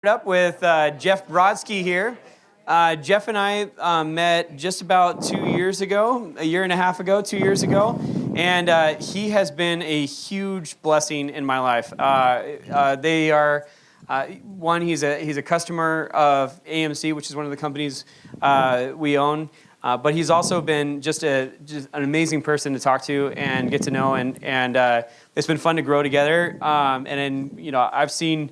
Up with Jeff Brodsky here. Jeff and I met just about 2 years ago, a year and a half ago, 2 years ago, and he has been a huge blessing in my life. They are one. He's a customer of AMC, which is one of the companies we own. But he's also been just an amazing person to talk to and get to know, and it's been fun to grow together. And then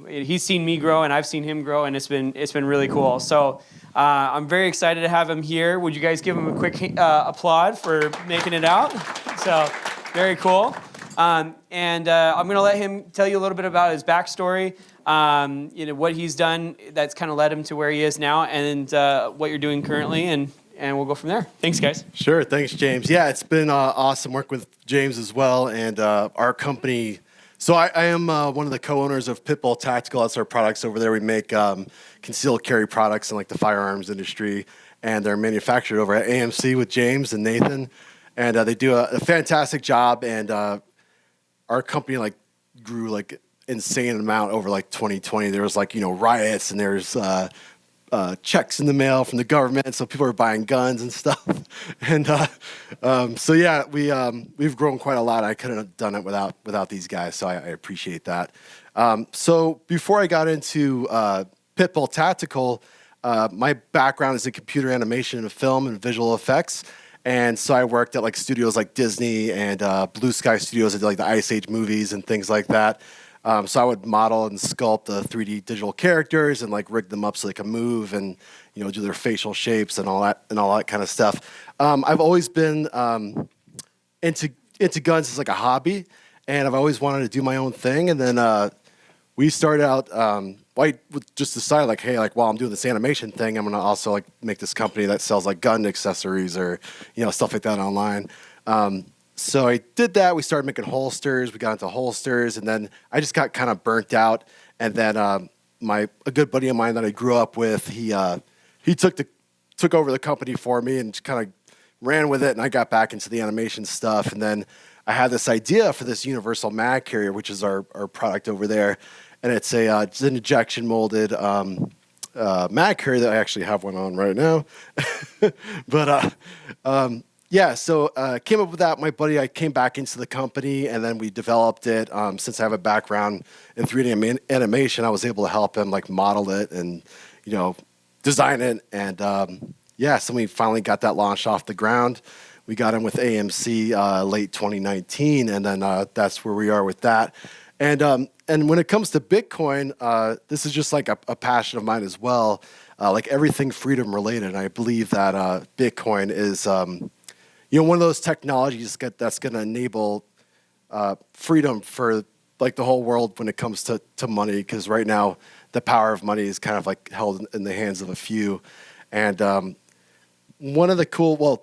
he's seen me grow, and I've seen him grow, and it's been really cool. So I'm very excited to have him here. Would you guys give him a quick applaud for making it out? So very cool. And I'm going to let him tell you a little bit about his backstory, what he's done that's kind of led him to where he is now, and what you're doing currently, and we'll go from there. Thanks, guys. Sure. Thanks, James. Yeah, it's been awesome working with James as well, and our company. So I am one of the co-owners of Pitbull Tactical. That's our products over there. We make concealed carry products in like the firearms industry, and they're manufactured over at AMC with James and Nathan, and they do a fantastic job. And our company like grew like insane amount over like 2020. There was like riots, and there's checks in the mail from the government, so people are buying guns and stuff. And so yeah, we've grown quite a lot. I couldn't have done it without these guys, so I appreciate that. So before I got into Pitbull Tactical, my background is in computer animation and film and visual effects. And so I worked at like studios like Disney and Blue Sky Studios that did like the Ice Age movies and things like that. So I would model and sculpt the 3D digital characters and like rig them up so they can move and do their facial shapes and all that kind of stuff. I've always been into guns as like a hobby, and I've always wanted to do my own thing. And then we started out. I just decided like, hey, like while I'm doing this animation thing, I'm gonna also like make this company that sells like gun accessories or stuff like that online. So I did that. We started making holsters. We got into holsters, and then I just got kind of burnt out. And then a good buddy of mine that I grew up with, he took over the company for me and just kind of ran with it. And I got back into the animation stuff. And then I had this idea for this universal mag carrier, which is our product over there, and it's an injection molded mag carrier that I actually have one on right now. But yeah, so came up with that. My buddy, I came back into the company, and then we developed it. Since I have a background in 3D animation, I was able to help him like model it and design it. And yeah, so we finally got that launched off the ground. We got in with AMC late 2019, and then that's where we are with that. And when it comes to Bitcoin, this is just like a passion of mine as well. Like everything freedom related. And I believe that Bitcoin is one of those technologies that's going to enable freedom for like the whole world when it comes to money, because right now the power of money is kind of like held in the hands of a few. And one of the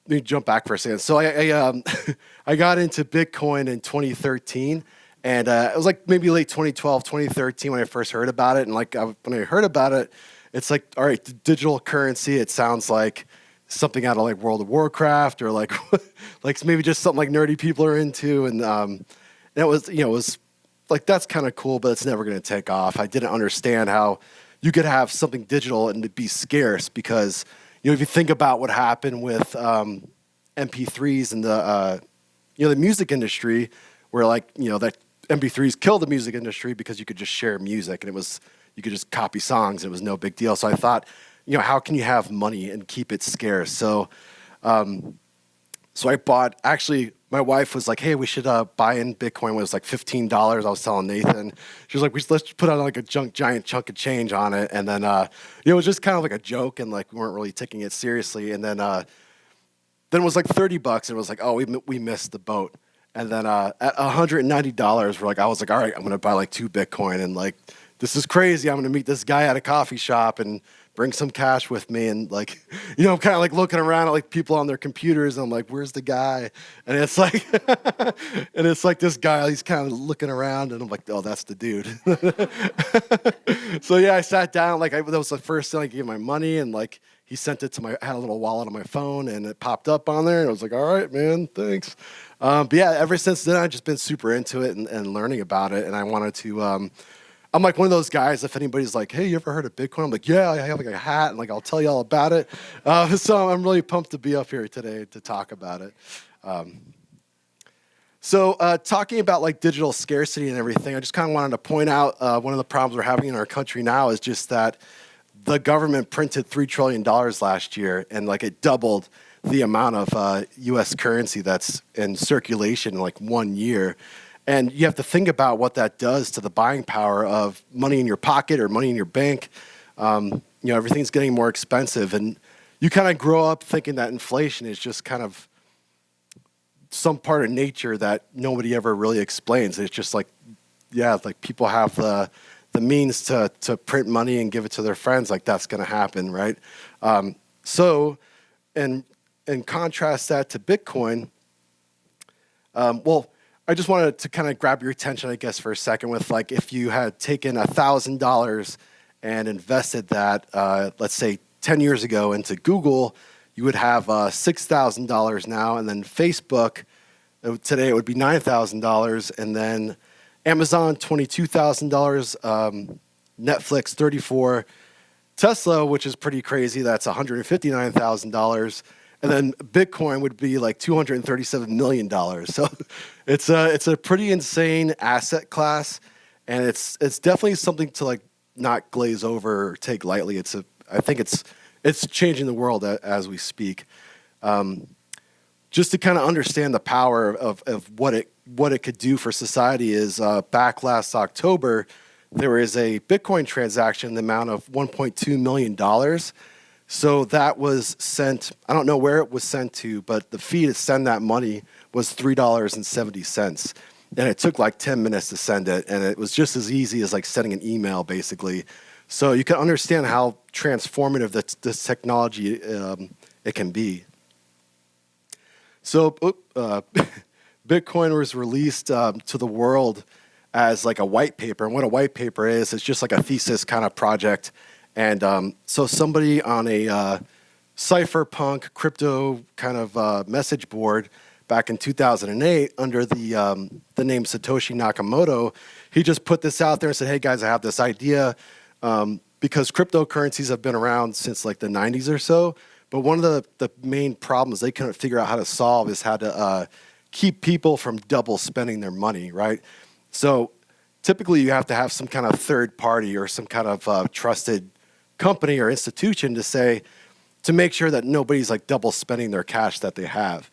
let me jump back for a second. So I got into Bitcoin in 2013, and it was like maybe late 2012, 2013 when I first heard about it. And like when I heard about it, it's like, all right, digital currency. It sounds like something out of like World of Warcraft or like maybe just something like nerdy people are into. And it was, it was like, that's kind of cool, but it's never going to take off. I didn't understand how you could have something digital and it be scarce, because, if you think about what happened with MP3s and the music industry, where like, that MP3s killed the music industry because you could just share music, and you could just copy songs, and it was no big deal. So I thought, how can you have money and keep it scarce? So I bought, actually, my wife was like, hey, we should buy in Bitcoin. It was like $15. I was telling Nathan. She was like, let's put out like a giant chunk of change on it. And then, it was just kind of like a joke, and like we weren't really taking it seriously. And then it was like $30, and it was like, oh, we missed the boat. And then at $190, I was like, all right, I'm going to buy like 2 Bitcoin. And like, this is crazy. I'm going to meet this guy at a coffee shop and bring some cash with me. And like, I'm kind of like looking around at like people on their computers, and I'm like, where's the guy? And it's like, this guy, he's kind of looking around, and I'm like, oh, that's the dude. So yeah, I sat down, like that was the first thing I gave my money, and like he sent it to I had a little wallet on my phone, and it popped up on there, and I was like, all right, man, thanks. But yeah, ever since then, I've just been super into it and learning about it. And I wanted to, I'm like one of those guys, if anybody's like, hey, you ever heard of Bitcoin? I'm like, yeah, I have like a hat, and like I'll tell you all about it. So I'm really pumped to be up here today to talk about it. So talking about like digital scarcity and everything, I just kind of wanted to point out one of the problems we're having in our country now is just that the government printed $3 trillion last year, and like it doubled the amount of U.S. currency that's in circulation in like 1 year. And you have to think about what that does to the buying power of money in your pocket or money in your bank. Everything's getting more expensive, and you kind of grow up thinking that inflation is just kind of some part of nature that nobody ever really explains. It's just like, yeah, like people have the means to print money and give it to their friends. Like that's going to happen, right? So, and contrast that to Bitcoin. I just wanted to kind of grab your attention, I guess, for a second with like if you had taken $1,000 and invested that, let's say 10 years ago into Google, you would have $6,000 now, and then Facebook, today it would be $9,000, and then Amazon, $22,000, Netflix, $34,000, Tesla, which is pretty crazy, that's $159,000, and then Bitcoin would be like $237 million. So it's a pretty insane asset class, and it's definitely something to like not glaze over or take lightly. I think it's changing the world as we speak. Just to kind of understand the power of what it could do for society is back last October, there was a Bitcoin transaction in the amount of $1.2 million. So that was sent, I don't know where it was sent to, but the fee to send that money was $3.70. And it took like 10 minutes to send it. And it was just as easy as like sending an email, basically. So you can understand how transformative this technology it can be. So Bitcoin was released to the world as like a white paper. And what a white paper is, it's just like a thesis kind of project. And so somebody on a cypherpunk crypto kind of message board back in 2008 under the name Satoshi Nakamoto, he just put this out there and said, hey guys, I have this idea. Because cryptocurrencies have been around since like the 90s or so. But one of the main problems they couldn't figure out how to solve is how to keep people from double spending their money, right? So typically you have to have some kind of third party or some kind of trusted company or institution to make sure that nobody's like double spending their cash that they have.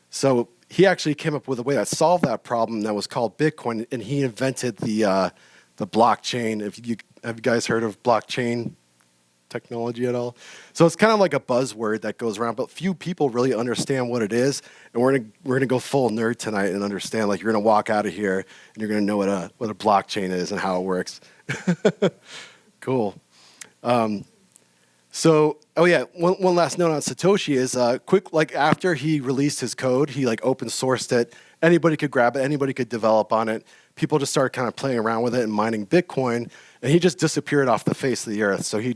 So he actually came up with a way that solved that problem that was called Bitcoin, and he invented the blockchain. Have you guys heard of blockchain technology at all? So it's kind of like a buzzword that goes around, but few people really understand what it is. And we're gonna go full nerd tonight and understand. Like you're gonna walk out of here and you're gonna know what a blockchain is and how it works. Cool. One last note on Satoshi is quick. Like after he released his code, he like open sourced it. Anybody could grab it. Anybody could develop on it. People just started kind of playing around with it and mining Bitcoin, and he just disappeared off the face of the earth. So I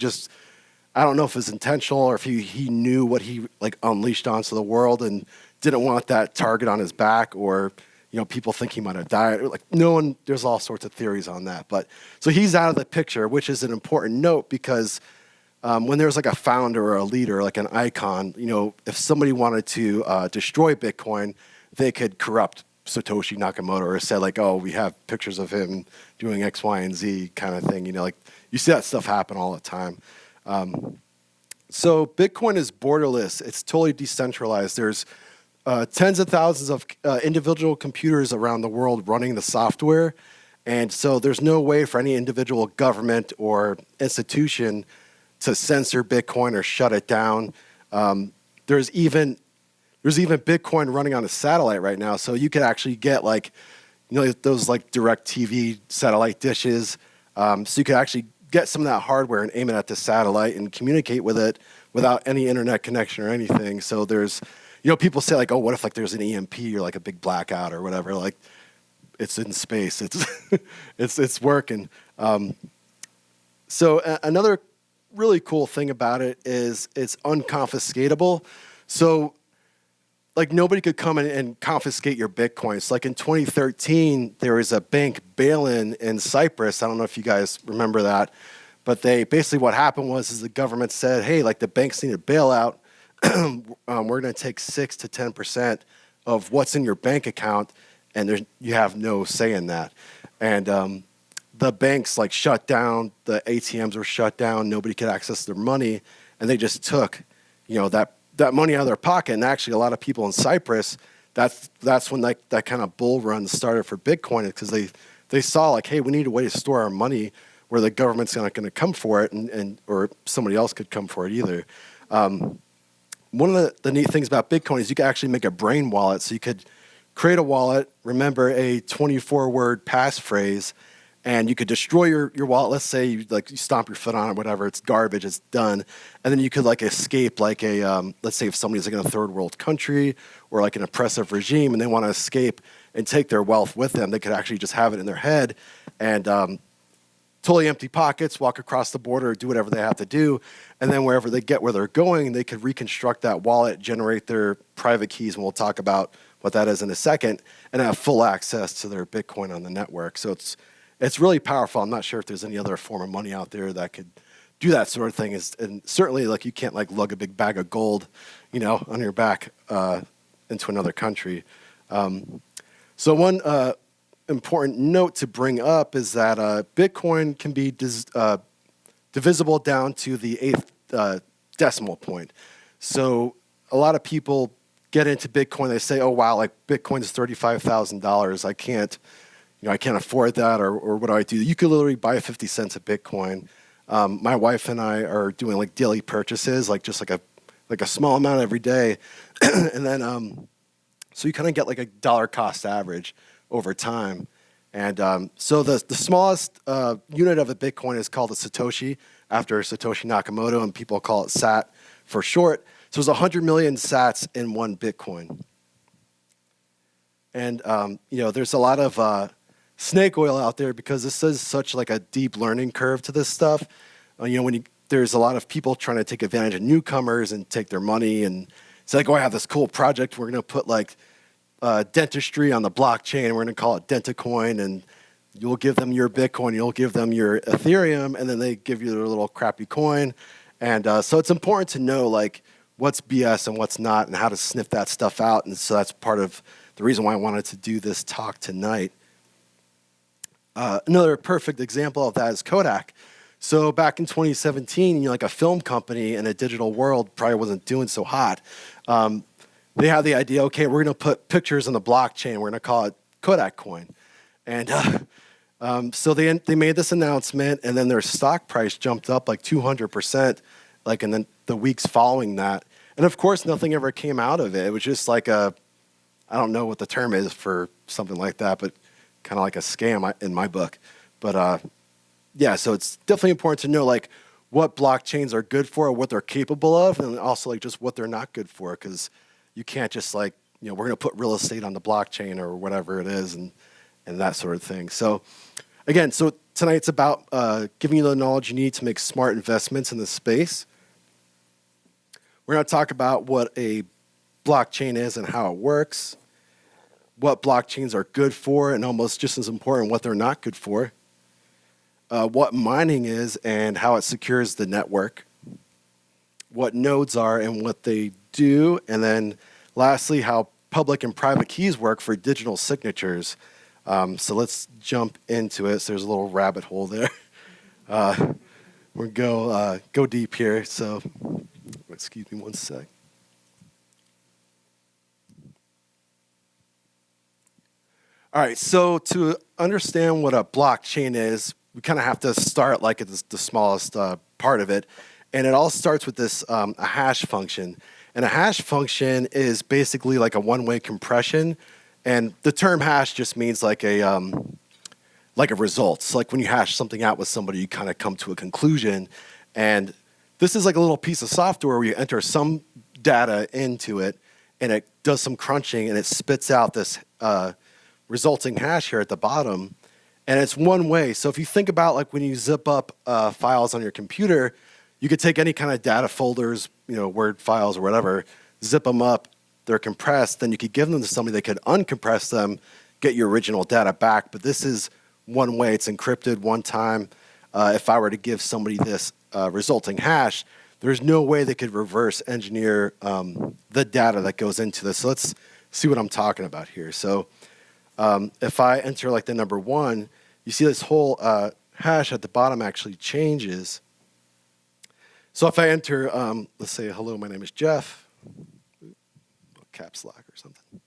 don't know if it was intentional or if he knew what he like unleashed onto the world and didn't want that target on his back, or people think he might have died. Like there's all sorts of theories on that. But so he's out of the picture, which is an important note because when there's like a founder or a leader, like an icon, if somebody wanted to destroy Bitcoin, they could corrupt Satoshi Nakamoto or say like, oh, we have pictures of him doing X, Y, and Z kind of thing. Like you see that stuff happen all the time. So Bitcoin is borderless. It's totally decentralized. There's tens of thousands of individual computers around the world running the software. And so there's no way for any individual government or institution to censor Bitcoin or shut it down. There's even Bitcoin running on a satellite right now. So you could actually get those like direct TV satellite dishes. So you could actually get some of that hardware and aim it at the satellite and communicate with it without any internet connection or anything. So there's, people say like, oh, what if like there's an EMP or like a big blackout or whatever? Like it's in space. It's it's working. So another really cool thing about it is it's unconfiscatable. So like nobody could come in and confiscate your Bitcoins. Like in 2013, there was a bank bail-in in Cyprus. I don't know if you guys remember that, but they basically what happened was is the government said, hey, like the banks need a bailout. We're going to take 6 to 10% of what's in your bank account, and you have no say in that. And the banks like shut down, the ATMs were shut down, nobody could access their money, and they just took, that money out of their pocket. And actually, a lot of people in Cyprus, that's when that kind of bull run started for Bitcoin, because they saw like, hey, we need a way to store our money where the government's not going to come for it, and or somebody else could come for it either. One of the neat things about Bitcoin is you can actually make a brain wallet. So you could create a wallet, remember a 24-word passphrase, and you could destroy your wallet. Let's say you stomp your foot on it, whatever. It's garbage. It's done. And then you could like escape like let's say if somebody's like in a third world country or like an oppressive regime and they want to escape and take their wealth with them, they could actually just have it in their head and totally empty pockets, walk across the border, do whatever they have to do. And then wherever they get where they're going, they could reconstruct that wallet, generate their private keys, and we'll talk about what that is in a second, and have full access to their Bitcoin on the network. So it's really powerful. I'm not sure if there's any other form of money out there that could do that sort of thing. And certainly, like you can't like lug a big bag of gold, on your back into another country. So one important note to bring up is that Bitcoin can be divisible down to the 8th decimal point. So a lot of people get into Bitcoin. They say, "Oh wow, like Bitcoin's $35,000. I can't." I can't afford that, or what do I do? You could literally buy 50 cents of Bitcoin. My wife and I are doing like daily purchases, like just like a small amount every day, and then so you kind of get like a dollar cost average over time. And so the smallest unit of a Bitcoin is called a Satoshi, after Satoshi Nakamoto, and people call it SAT for short. So there's 100 million SATs in one Bitcoin. And there's a lot of snake oil out there because this is such like a deep learning curve to this stuff. There's a lot of people trying to take advantage of newcomers and take their money and say like, oh, I have this cool project. We're going to put like dentistry on the blockchain. We're going to call it Dentacoin, and you'll give them your Bitcoin, you'll give them your Ethereum, and then they give you their little crappy coin. And so it's important to know like what's BS and what's not, and how to sniff that stuff out. And so that's part of the reason why I wanted to do this talk tonight. Another perfect example of that is Kodak. So back in 2017, like a film company in a digital world probably wasn't doing so hot. They had the idea, okay, we're going to put pictures on the blockchain. We're going to call it Kodak Coin. And so they made this announcement, and then their stock price jumped up like 200%, like in the weeks following that. And of course, nothing ever came out of it. It was just like I don't know what the term is for something like that, but kind of like a scam in my book. But yeah, so it's definitely important to know like what blockchains are good for, what they're capable of, and also like just what they're not good for, because you can't just like, we're going to put real estate on the blockchain or whatever it is and that sort of thing. So again, so tonight's about giving you the knowledge you need to make smart investments in this space. We're going to talk about what a blockchain is and how it works, what blockchains are good for, and almost just as important, what they're not good for, what mining is and how it secures the network, what nodes are and what they do, and then lastly, how public and private keys work for digital signatures. So let's jump into it. So there's a little rabbit hole there. We'll go deep here. So excuse me one sec. All right, so to understand what a blockchain is, we kind of have to start like at the smallest part of it. And it all starts with this a hash function. And a hash function is basically like a one-way compression. And the term hash just means like a result. So like when you hash something out with somebody, you kind of come to a conclusion. And this is like a little piece of software where you enter some data into it, and it does some crunching, and it spits out this resulting hash here at the bottom. And it's one way. So if you think about like when you zip up files on your computer, you could take any kind of data folders, Word files or whatever, zip them up, they're compressed, then you could give them to somebody that could uncompress them, get your original data back. But this is one way. It's encrypted one time. If I were to give somebody this resulting hash, there's no way they could reverse engineer the data that goes into this. So let's see what I'm talking about here. So if I enter like the number 1, you see this whole hash at the bottom actually changes. So if I enter, let's say, hello, my name is Jeff, caps lock or something.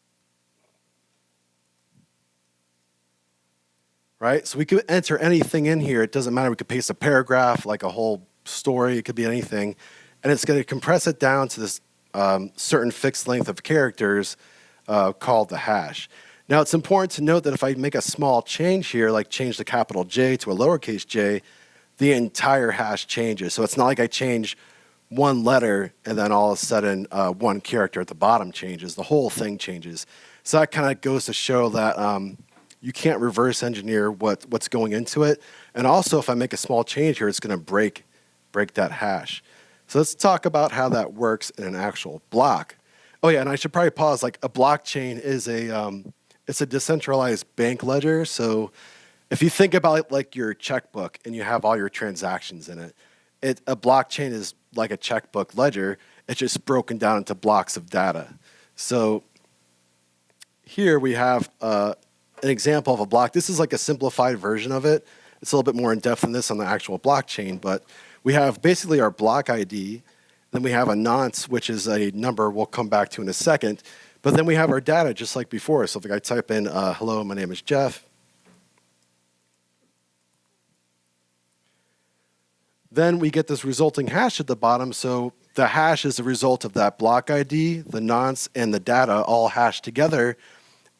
Right? So we could enter anything in here. It doesn't matter. We could paste a paragraph, like a whole story. It could be anything. And it's going to compress it down to this certain fixed length of characters called the hash. Now, it's important to note that if I make a small change here, like change the capital J to a lowercase j, the entire hash changes. So it's not like I change one letter and then all of a sudden one character at the bottom changes. The whole thing changes. So that kind of goes to show that you can't reverse engineer what's going into it. And also, if I make a small change here, it's going to break that hash. So let's talk about how that works in an actual block. Oh yeah, and I should probably pause. Like a blockchain is it's a decentralized bank ledger. So if you think about it like your checkbook and you have all your transactions in it, a blockchain is like a checkbook ledger. It's just broken down into blocks of data. So here we have an example of a block. This is like a simplified version of it. It's a little bit more in depth than this on the actual blockchain, but we have basically our block ID. Then we have a nonce, which is a number we'll come back to in a second. But then we have our data just like before. So if I type in, hello, my name is Jeff. Then we get this resulting hash at the bottom. So the hash is the result of that block ID, the nonce, and the data all hashed together.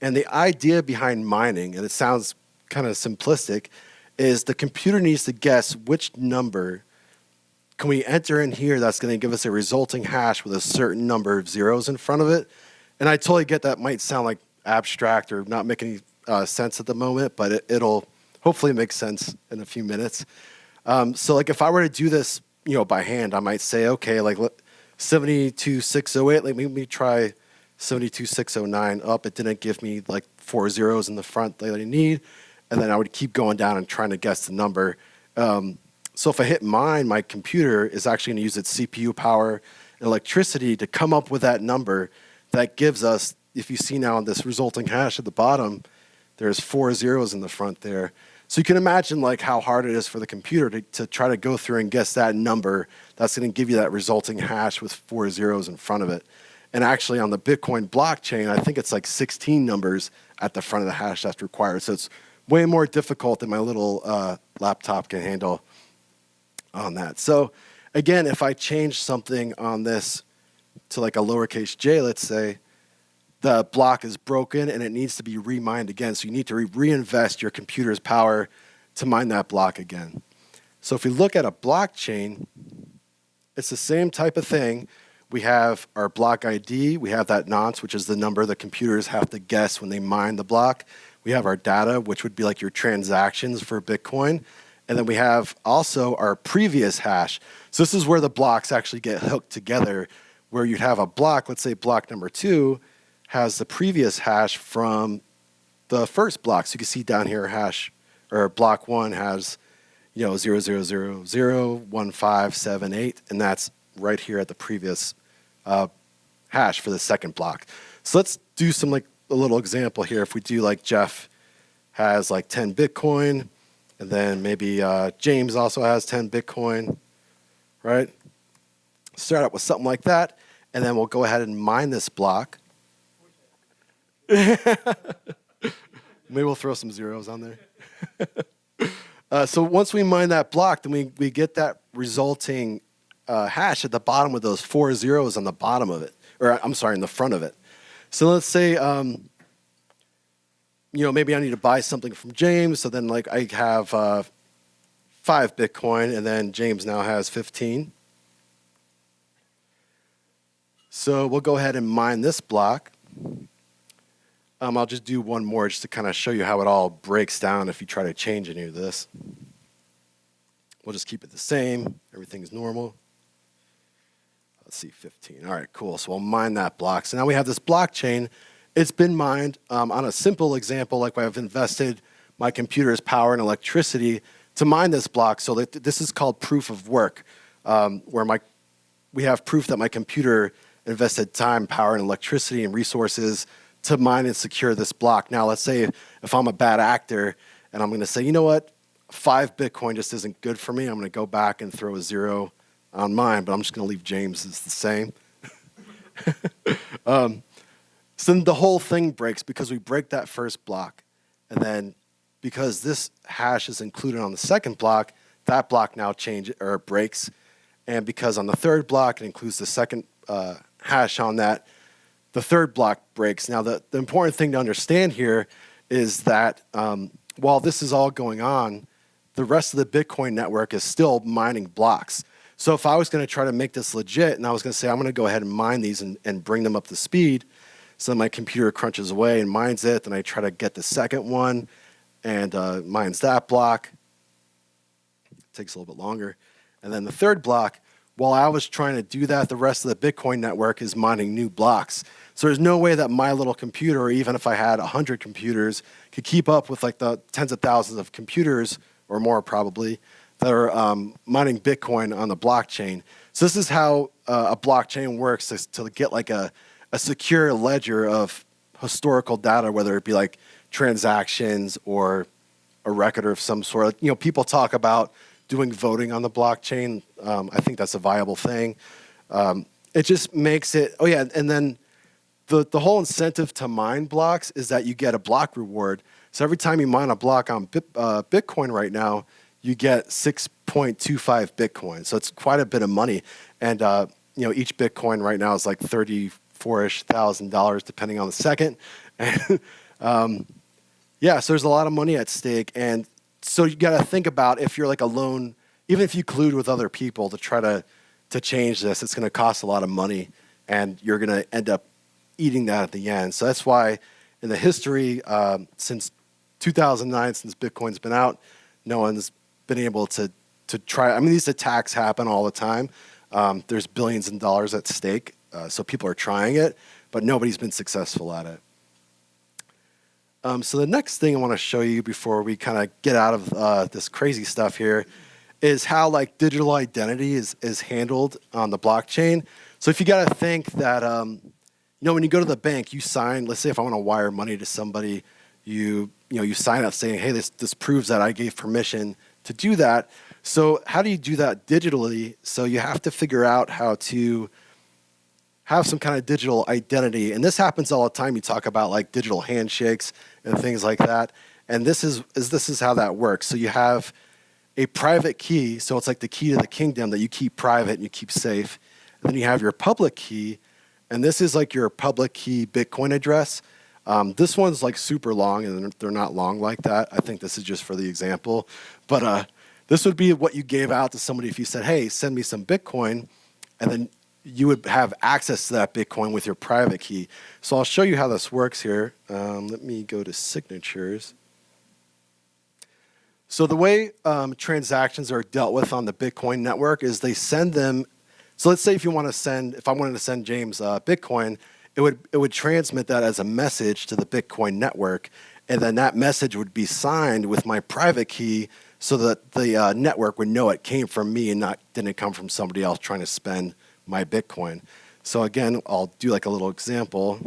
And the idea behind mining, and it sounds kind of simplistic, is the computer needs to guess which number can we enter in here that's going to give us a resulting hash with a certain number of zeros in front of it. And I totally get that might sound like abstract or not make any sense at the moment, but it'll hopefully make sense in a few minutes. So like if I were to do this, by hand, I might say, okay, like 72608, let me try 72609 up. It didn't give me like 4 zeros in the front that I need. And then I would keep going down and trying to guess the number. So if I hit mine, my computer is actually going to use its CPU power and electricity to come up with that number that gives us, if you see now on this resulting hash at the bottom, there's 4 zeros in the front there. So you can imagine like how hard it is for the computer to try to go through and guess that number that's going to give you that resulting hash with 4 zeros in front of it. And actually on the Bitcoin blockchain, I think it's like 16 numbers at the front of the hash that's required. So it's way more difficult than my little laptop can handle on that. So again, if I change something on this to like a lowercase j, let's say, the block is broken and it needs to be remined again. So you need to reinvest your computer's power to mine that block again. So if we look at a blockchain, it's the same type of thing. We have our block ID. We have that nonce, which is the number the computers have to guess when they mine the block. We have our data, which would be like your transactions for Bitcoin. And then we have also our previous hash. So this is where the blocks actually get hooked together, where you'd have a block, let's say block number 2, has the previous hash from the first block. So you can see down here hash, or block 1 has, 0001578, and that's right here at the previous hash for the second block. So let's do some like a little example here. If we do like Jeff has like 10 Bitcoin, and then maybe James also has 10 Bitcoin, right? Start out with something like that, and then we'll go ahead and mine this block. Maybe we'll throw some zeros on there. So once we mine that block, then we get that resulting hash at the bottom with those 4 zeros on the bottom of it, or I'm sorry, in the front of it. So let's say, maybe I need to buy something from James. So then like I have 5 Bitcoin, and then James now has 15. So we'll go ahead and mine this block. I'll just do one more just to kind of show you how it all breaks down if you try to change any of this. We'll just keep it the same. Everything's normal. let's see, 15. All right, cool. So we'll mine that block. So now we have this blockchain. It's been mined on a simple example, like I've invested my computer's power and electricity to mine this block. So that this is called proof of work, where we have proof that my computer invested time, power, and electricity and resources to mine and secure this block. Now, let's say if I'm a bad actor and I'm going to say, you know what, 5 Bitcoin just isn't good for me. I'm going to go back and throw a 0 on mine, but I'm just going to leave James's the same. So then the whole thing breaks because we break that first block. And then because this hash is included on the second block, that block now breaks. And because on the third block, it includes the second hash on that, the third block breaks. Now, the important thing to understand here is that while this is all going on, the rest of the Bitcoin network is still mining blocks. So if I was going to try to make this legit and I was going to say, I'm going to go ahead and mine these and bring them up to speed, so my computer crunches away and mines it, then I try to get the second one and mines that block. It takes a little bit longer. And then the third block, while I was trying to do that, the rest of the Bitcoin network is mining new blocks. So there's no way that my little computer, or even if I had 100 computers, could keep up with like the tens of thousands of computers, or more probably, that are mining Bitcoin on the blockchain. So this is how a blockchain works, is to get like a secure ledger of historical data, whether it be like transactions or a record of some sort. You know, people talk about doing voting on the blockchain. I think that's a viable thing. It just makes it, oh yeah, and then the whole incentive to mine blocks is that you get a block reward. So every time you mine a block on Bitcoin right now, you get 6.25 Bitcoin. So it's quite a bit of money. And you know, each Bitcoin right now is like $34,000 depending on the second. And yeah, so there's a lot of money at stake. And so you got to think about, if you're like alone, even if you collude with other people to try to change this, it's going to cost a lot of money, and you're going to end up eating that at the end. So that's why in the history, since 2009, since Bitcoin's been out, no one's been able to try. I mean, these attacks happen all the time. There's billions of dollars at stake. So people are trying it, but nobody's been successful at it. So the next thing I want to show you before we kind of get out of this crazy stuff here is how like digital identity is handled on the blockchain. So if you got to think that, you know, when you go to the bank, you sign, let's say if I want to wire money to somebody, you sign up saying, hey, this proves that I gave permission to do that. So how do you do that digitally? So you have to figure out how to have some kind of digital identity. And this happens all the time. You talk about like digital handshakes and things like that. And this is how that works. So you have a private key. So it's like the key to the kingdom that you keep private and you keep safe. And then you have your public key. And this is like your public key Bitcoin address. This one's like super long, and they're not long like that. I think this is just for the example. But this would be what you gave out to somebody if you said, hey, send me some Bitcoin. And then you would have access to that Bitcoin with your private key. So I'll show you how this works here. Let me go to signatures. So the way transactions are dealt with on the Bitcoin network is they send them. So let's say if I wanted to send James Bitcoin, it would transmit that as a message to the Bitcoin network. And then that message would be signed with my private key so that the network would know it came from me and didn't come from somebody else trying to spend my Bitcoin. So again, I'll do like a little example.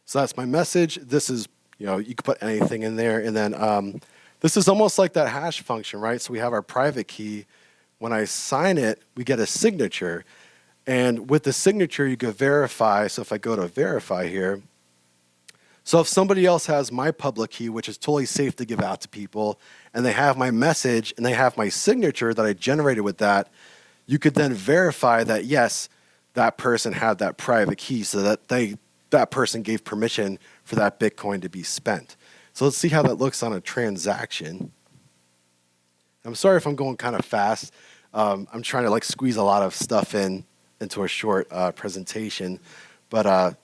So that's my message. This is, you could put anything in there. And then this is almost like that hash function, right? So we have our private key. When I sign it, we get a signature. And with the signature, you can verify. So if I go to verify here, so if somebody else has my public key, which is totally safe to give out to people, and they have my message and they have my signature that I generated with that, you could then verify that, yes, that person had that private key so that that person gave permission for that Bitcoin to be spent. So let's see how that looks on a transaction. I'm sorry if I'm going kind of fast. I'm trying to like squeeze a lot of stuff into a short presentation. But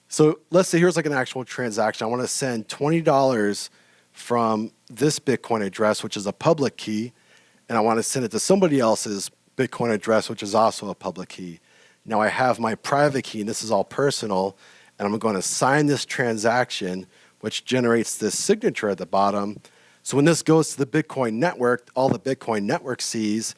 so let's say here's like an actual transaction. I want to send $20 from this Bitcoin address, which is a public key, and I want to send it to somebody else's Bitcoin address, which is also a public key. Now I have my private key, and this is all personal, and I'm going to sign this transaction, which generates this signature at the bottom. So when this goes to the Bitcoin network, all the Bitcoin network sees,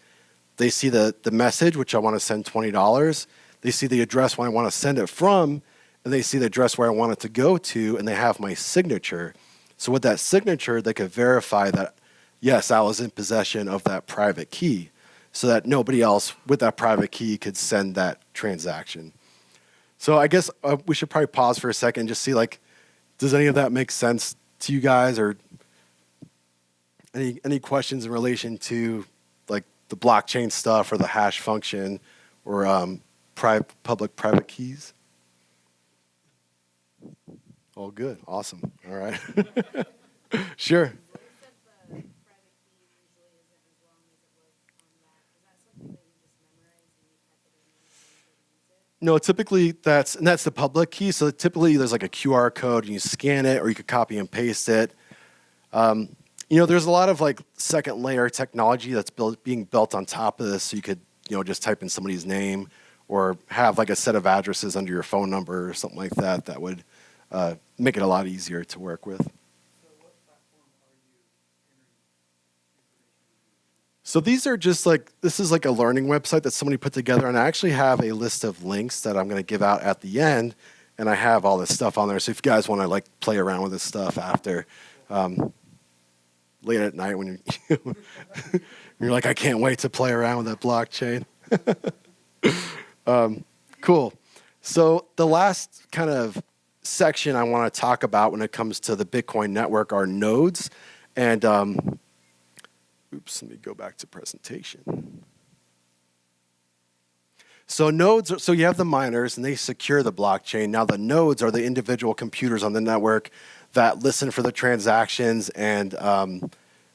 they see the message, which I want to send $20. They see the address where I want to send it from, and they see the address where I want it to go to, and they have my signature. So with that signature, they could verify that, yes, I was in possession of that private key, so that nobody else with that private key could send that transaction. So I guess we should probably pause for a second and just see, like, does any of that make sense to you guys, or any questions in relation to, like, the blockchain stuff or the hash function or public-private keys? Oh, good. Awesome. All right. Sure. No, typically that's the public key. So typically there's like a QR code and you scan it, or you could copy and paste it. There's a lot of like second layer technology that's being built on top of this. So you could, just type in somebody's name, or have like a set of addresses under your phone number or something like that. That would make it a lot easier to work with. So these are just this is like a learning website that somebody put together, and I actually have a list of links that I'm going to give out at the end, and I have all this stuff on there. So if you guys want to play around with this stuff after, late at night when you're like, I can't wait to play around with that blockchain. Cool. So the last kind of section I want to talk about when it comes to the Bitcoin network are nodes, and let me go back to presentation. So nodes, so you have the miners, and they secure the blockchain. Now the nodes are the individual computers on the network that listen for the transactions and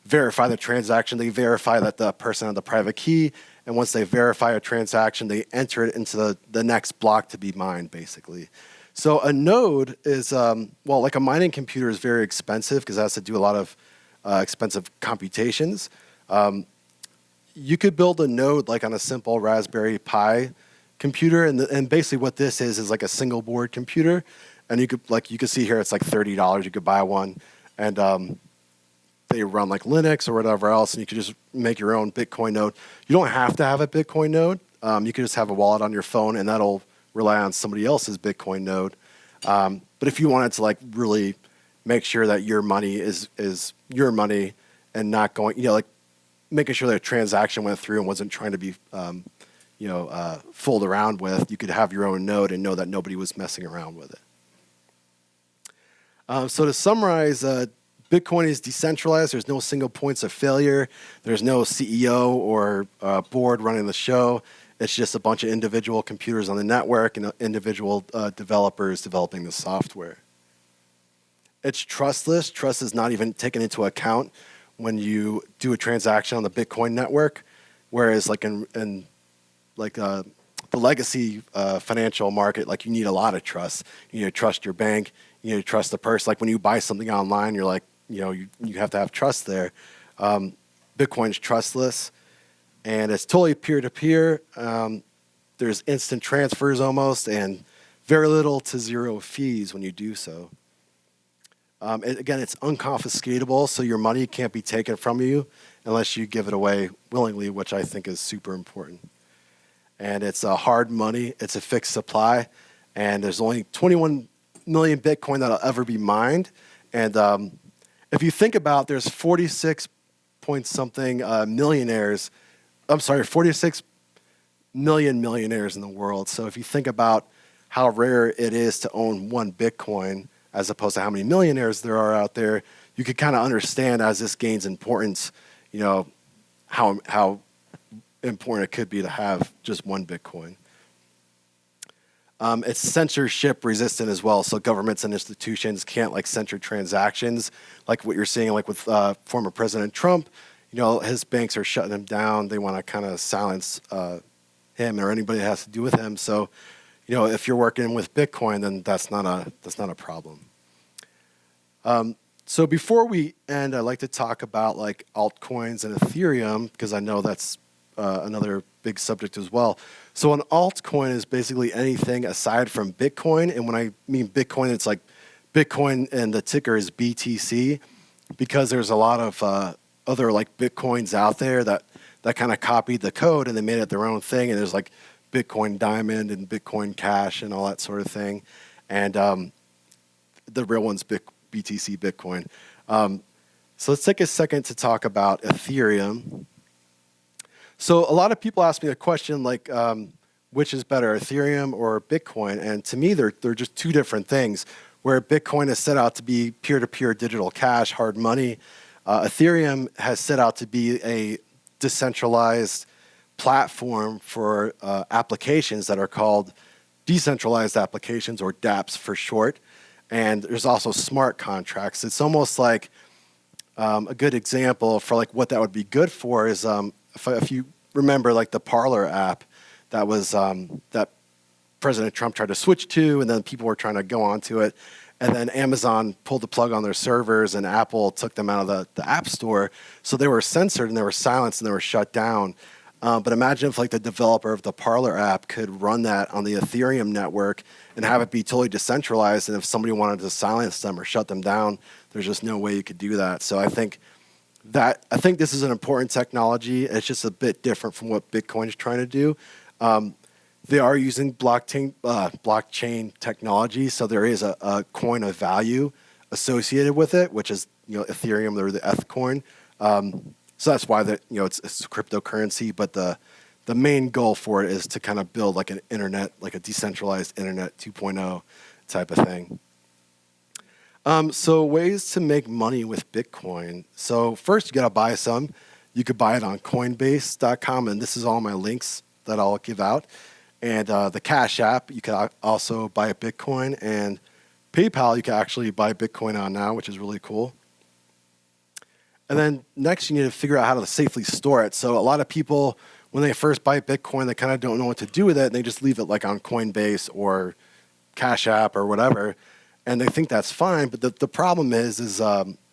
verify the transaction. They verify that the person had the private key, and once they verify a transaction, they enter it into the next block to be mined, basically. So a node is, like a mining computer is very expensive because it has to do a lot of expensive computations. You could build a node like on a simple Raspberry Pi computer, and basically what this is like a single board computer, and you could see here it's like $30. You could buy one, and they run like Linux or whatever else, and you could just make your own Bitcoin node. You don't have to have a Bitcoin node. You could just have a wallet on your phone, and that'll rely on somebody else's Bitcoin node. But if you wanted to really make sure that your money is your money and not going, making sure that a transaction went through and wasn't trying to be, fooled around with, you could have your own node and know that nobody was messing around with it. So to summarize, Bitcoin is decentralized. There's no single points of failure. There's no CEO or board running the show. It's just a bunch of individual computers on the network and individual developers developing the software. It's trustless. Trust is not even taken into account when you do a transaction on the Bitcoin network, whereas in the legacy financial market, you need a lot of trust. You need to trust your bank. You need to trust the person. Like when you buy something online, you're you have to have trust there. Bitcoin's trustless, and it's totally peer-to-peer. There's instant transfers almost, and very little to zero fees when you do so. Again, it's unconfiscatable, so your money can't be taken from you unless you give it away willingly, which I think is super important. And it's hard money. It's a fixed supply, and there's only 21 million Bitcoin that'll ever be mined. And if you think about, there's 46 point something millionaires. I'm sorry, 46 million millionaires in the world. So if you think about how rare it is to own one Bitcoin, as opposed to how many millionaires there are out there, you could kind of understand as this gains importance, how important it could be to have just one Bitcoin. It's censorship resistant as well, so governments and institutions can't censor transactions, like what you're seeing with former President Trump. His banks are shutting him down. They want to kind of silence him or anybody that has to do with him. So, if you're working with Bitcoin, then that's not a problem. So before we end, I'd like to talk about like altcoins and Ethereum because I know that's another big subject as well. So an altcoin is basically anything aside from Bitcoin, and when I mean Bitcoin, it's like Bitcoin and the ticker is BTC because there's a lot of other like Bitcoins out there that kind of copied the code and they made it their own thing. And there's like Bitcoin Diamond and Bitcoin Cash and all that sort of thing. And the real one's BTC Bitcoin. So let's take a second to talk about Ethereum. So a lot of people ask me a question like, which is better, Ethereum or Bitcoin? And to me, they're just two different things. Where Bitcoin is set out to be peer-to-peer digital cash, hard money, Ethereum has set out to be a decentralized platform for applications that are called decentralized applications, or dApps for short. And there's also smart contracts. It's almost like a good example for like what that would be good for is if you remember like the Parler app that was that President Trump tried to switch to, and then people were trying to go onto it. And then Amazon pulled the plug on their servers, and Apple took them out of the App Store. So they were censored, and they were silenced, and they were shut down. But imagine if like the developer of the Parler app could run that on the Ethereum network and have it be totally decentralized. And if somebody wanted to silence them or shut them down, there's just no way you could do that. So I think this is an important technology. It's just a bit different from what Bitcoin is trying to do. They are using blockchain technology, so there is a coin of value associated with it, which is Ethereum or the ETH coin. So that's why it's a cryptocurrency. But the main goal for it is to kind of build like an internet, like a decentralized internet 2.0 type of thing. So ways to make money with Bitcoin. So first, you got to buy some. You could buy it on Coinbase.com, and this is all my links that I'll give out. And the Cash App, you can also buy a Bitcoin. And PayPal, you can actually buy Bitcoin on now, which is really cool. And then next, you need to figure out how to safely store it. So a lot of people, when they first buy Bitcoin, they kind of don't know what to do with it. And they just leave it like on Coinbase or Cash App or whatever. And they think that's fine. But the problem is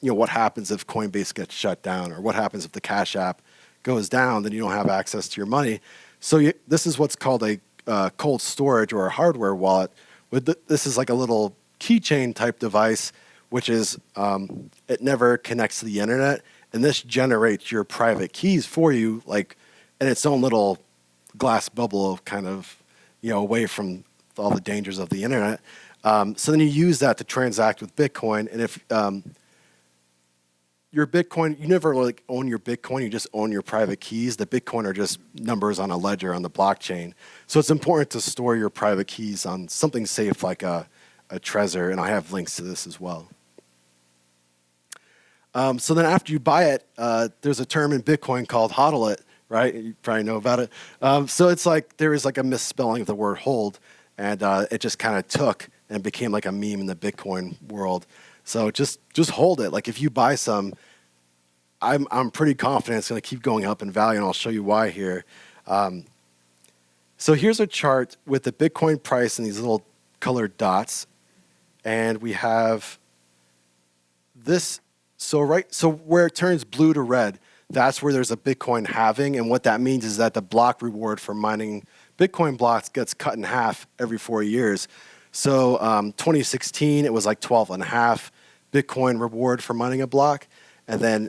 what happens if Coinbase gets shut down, or what happens if the Cash App goes down, then you don't have access to your money. So this is what's called a cold storage or a hardware wallet. This is like a little keychain type device, which is it never connects to the internet, and this generates your private keys for you, like in its own little glass bubble, kind of away from all the dangers of the internet. So then you use that to transact with Bitcoin, and if your Bitcoin, you never like own your Bitcoin, you just own your private keys. The Bitcoin are just numbers on a ledger on the blockchain. So it's important to store your private keys on something safe like a Trezor, and I have links to this as well. So then after you buy it, there's a term in Bitcoin called hodl it, right? You probably know about it. So it's like there is like a misspelling of the word hold, and it just kind of took and became like a meme in the Bitcoin world. So just hold it. Like if you buy some, I'm pretty confident it's going to keep going up in value, and I'll show you why here. So here's a chart with the Bitcoin price and these little colored dots, and we have this. So where it turns blue to red, that's where there's a Bitcoin halving, and what that means is that the block reward for mining Bitcoin blocks gets cut in half every 4 years. So 2016, it was like 12.5 Bitcoin reward for mining a block. And then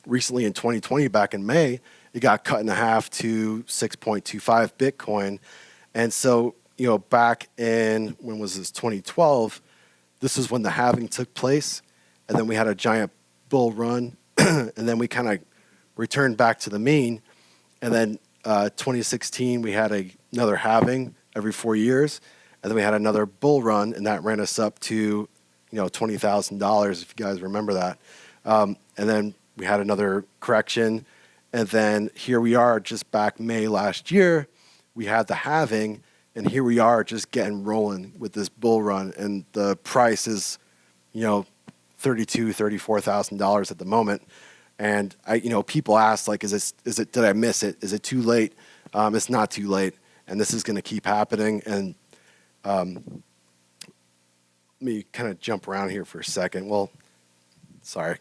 recently in 2020, back in May, it got cut in half to 6.25 Bitcoin. And so, back in, when was this, 2012, this is when the halving took place. And then we had a giant bull run. And then we kind of returned back to the mean. And then 2016, we had another halving every 4 years. And then we had another bull run, and that ran us up to, $20,000, if you guys remember that. And then we had another correction. And then here we are just back May last year. We had the halving, and here we are just getting rolling with this bull run. And the price is, $32,000, $34,000 at the moment. And people ask, like, did I miss it? Is it too late? It's not too late. And this is going to keep happening. And let me kind of jump around here for a second. Well, Sorry.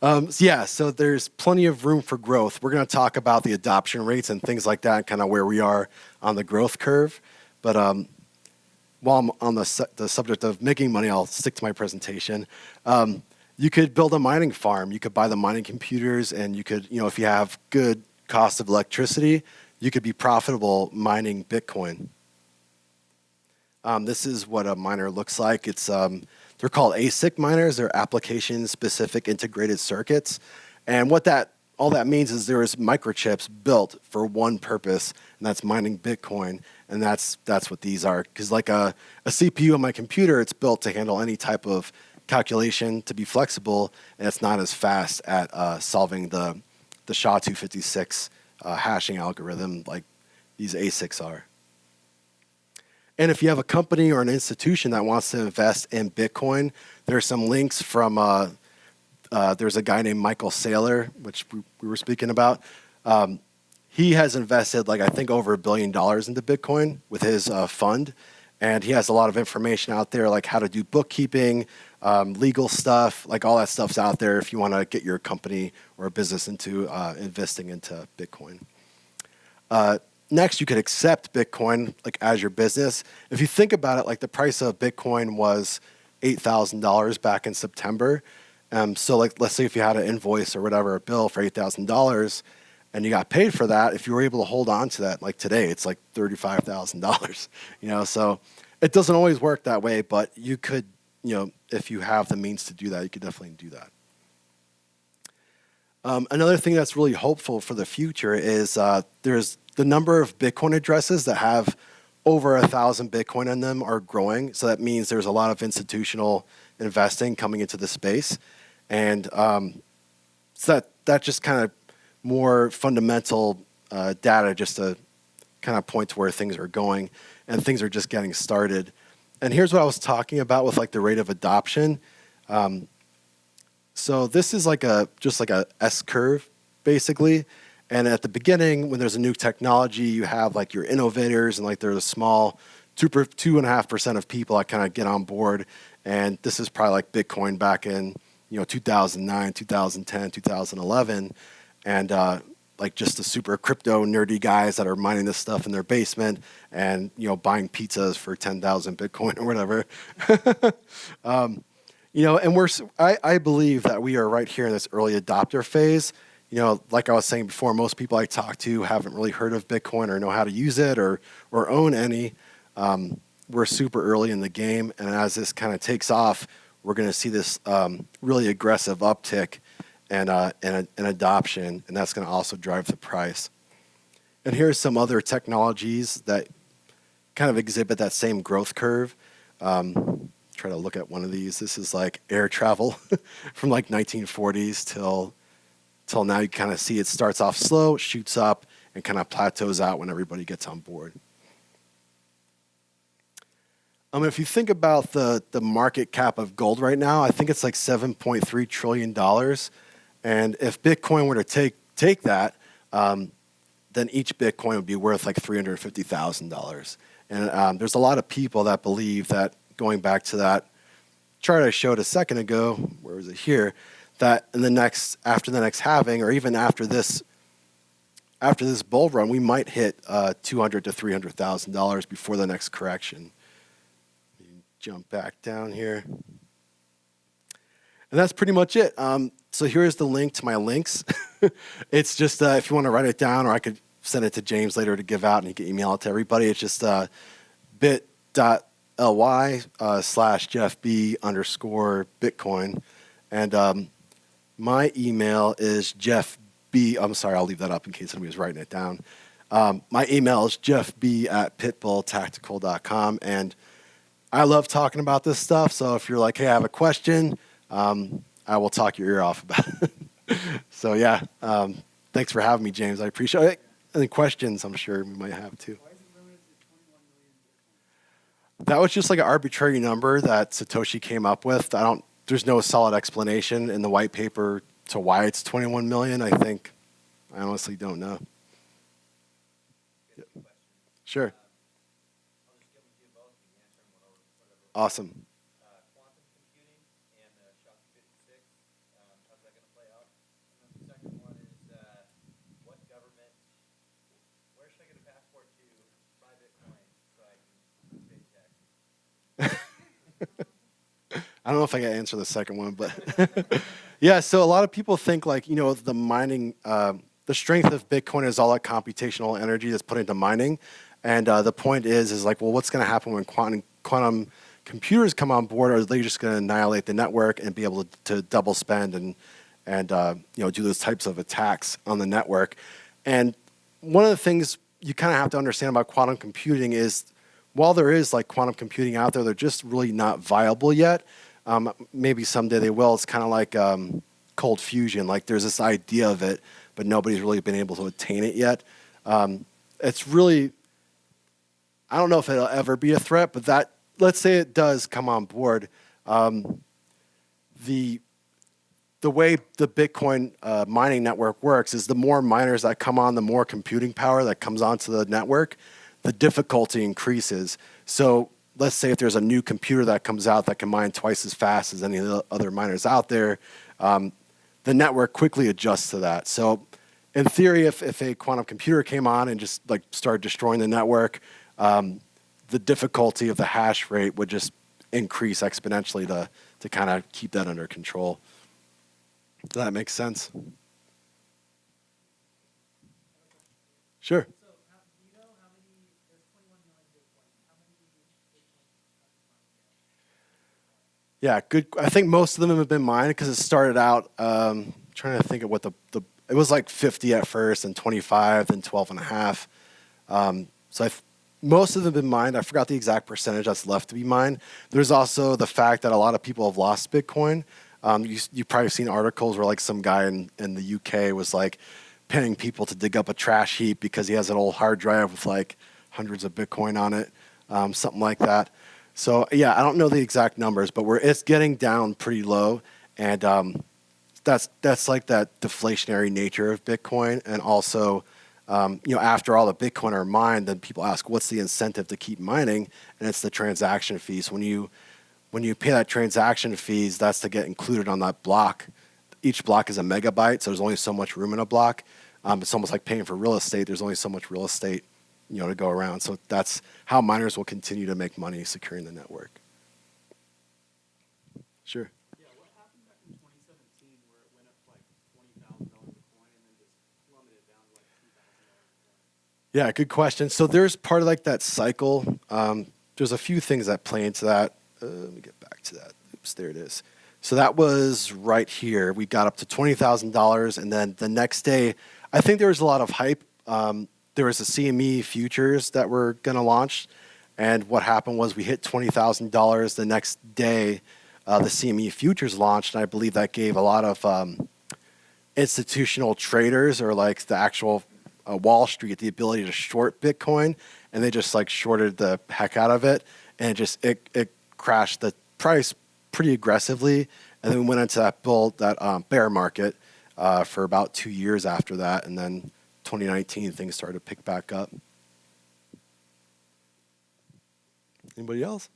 So there's plenty of room for growth. We're going to talk about the adoption rates and things like that, kind of where we are on the growth curve. But while I'm on the subject of making money, I'll stick to my presentation. You could build a mining farm. You could buy the mining computers, and you could, if you have good cost of electricity, you could be profitable mining Bitcoin. This is what a miner looks like. They're called ASIC miners. They're application-specific integrated circuits. And all that means is there is microchips built for one purpose, and that's mining Bitcoin. And that's what these are. Because like a CPU on my computer, it's built to handle any type of calculation, to be flexible, and it's not as fast at solving the SHA-256 hashing algorithm like these ASICs are. And if you have a company or an institution that wants to invest in Bitcoin, there are some links from, there's a guy named Michael Saylor, which we were speaking about. He has invested, I think, over $1 billion into Bitcoin with his fund. And he has a lot of information out there, like how to do bookkeeping, legal stuff, all that stuff's out there if you want to get your company or a business into investing into Bitcoin. Next, you could accept Bitcoin as your business. If you think about it, the price of Bitcoin was $8,000 back in September. So let's say if you had an invoice or whatever, a bill for $8,000, and you got paid for that, if you were able to hold on to that, today, it's $35,000. So it doesn't always work that way, but you could, if you have the means to do that, you could definitely do that. Another thing that's really hopeful for the future is there's the number of Bitcoin addresses that have over 1,000 Bitcoin in them are growing. So that means there's a lot of institutional investing coming into the space. And so that just kind of more fundamental data just to kind of point to where things are going. And things are just getting started. And here's what I was talking about with the rate of adoption. So this is just like a S curve, basically. And at the beginning, when there's a new technology, you have your innovators, and there's a small 2.5% of people that kind of get on board. And this is probably Bitcoin back in 2009, 2010, 2011, and just the super crypto nerdy guys that are mining this stuff in their basement and buying pizzas for 10,000 Bitcoin or whatever. And I believe that we are right here in this early adopter phase. Like I was saying before, most people I talk to haven't really heard of Bitcoin or know how to use it or own any. We're super early in the game, and as this kind of takes off, we're going to see this really aggressive uptick and adoption, and that's going to also drive the price. And here's some other technologies that kind of exhibit that same growth curve. Try to look at one of these. This is air travel from 1940s till now. You kind of see it starts off slow, shoots up, and kind of plateaus out when everybody gets on board. If you think about the market cap of gold right now, I think it's $7.3 trillion. And if Bitcoin were to take that, then each Bitcoin would be worth $350,000. And there's a lot of people that believe that, going back to that chart I showed a second ago, where was it here, that after the next halving, or even after this bull run, we might hit $200,000 to $300,000 before the next correction. Jump back down here. And that's pretty much it. So here's the link to my links. It's just if you want to write it down, or I could send it to James later to give out, and he can email it to everybody. It's just bit.ly/JeffB_Bitcoin. And my email is jeffb. I'm sorry, I'll leave that up in case somebody was writing it down. My email is jeffb@pitbulltactical.com. And I love talking about this stuff. So if you're like, hey, I have a question, I will talk your ear off about it. So yeah, thanks for having me, James. I appreciate it. Any questions I'm sure we might have too. That was just an arbitrary number that Satoshi came up with. There's no solid explanation in the white paper to why it's 21 million. I honestly don't know. Sure. Awesome. I don't know if I can answer the second one, but yeah. So a lot of people think like the mining, the strength of Bitcoin is all that computational energy that's put into mining, and the point is like, well, what's going to happen when quantum computers come on board? Are they just going to annihilate the network and be able to double spend and do those types of attacks on the network? And one of the things you kind of have to understand about quantum computing is, while there is like quantum computing out there, they're just really not viable yet. Maybe someday they will. It's kind of like cold fusion. Like there's this idea of it, but nobody's really been able to attain it yet. It's really, I don't know if it'll ever be a threat, but let's say it does come on board. The way the Bitcoin mining network works is the more miners that come on, the more computing power that comes onto the network, the difficulty increases. So let's say if there's a new computer that comes out that can mine twice as fast as any of the other miners out there, the network quickly adjusts to that. So in theory, if a quantum computer came on and just like started destroying the network, the difficulty of the hash rate would just increase exponentially to kind of keep that under control. Does that make sense? Sure. Yeah, good. I think most of them have been mined because it started out, trying to think of what it was like 50 at first and 25 and 12 and a half. So most of them have been mined. I forgot the exact percentage that's left to be mined. There's also the fact that a lot of people have lost Bitcoin. You've probably seen articles where like some guy in the UK was like paying people to dig up a trash heap because he has an old hard drive with like hundreds of Bitcoin on it, something like that. So yeah, I don't know the exact numbers, but it's getting down pretty low, and that's like that deflationary nature of Bitcoin. And also, after all the Bitcoin are mined, then people ask, what's the incentive to keep mining? And it's the transaction fees. When you pay that transaction fees, that's to get included on that block. Each block is a megabyte, so there's only so much room in a block. It's almost like paying for real estate. There's only so much real estate, to go around. So that's how miners will continue to make money securing the network. Sure. Yeah, what happened back in 2017 where it went up to like $20,000 a coin and then just plummeted down to like $2,000 a coin? Yeah, good question. So there's part of like that cycle. There's a few things that play into that. Let me get back to that. Oops, there it is. So that was right here. We got up to $20,000, and then the next day, I think there was a lot of hype. There was a CME futures that were going to launch, and what happened was we hit $20,000 the next day. The CME futures launched, and I believe that gave a lot of institutional traders or like the actual Wall Street the ability to short Bitcoin, and they just like shorted the heck out of it, and it crashed the price pretty aggressively, and then we went into that bear market for about 2 years after that, and then 2019 things started to pick back up. Anybody else?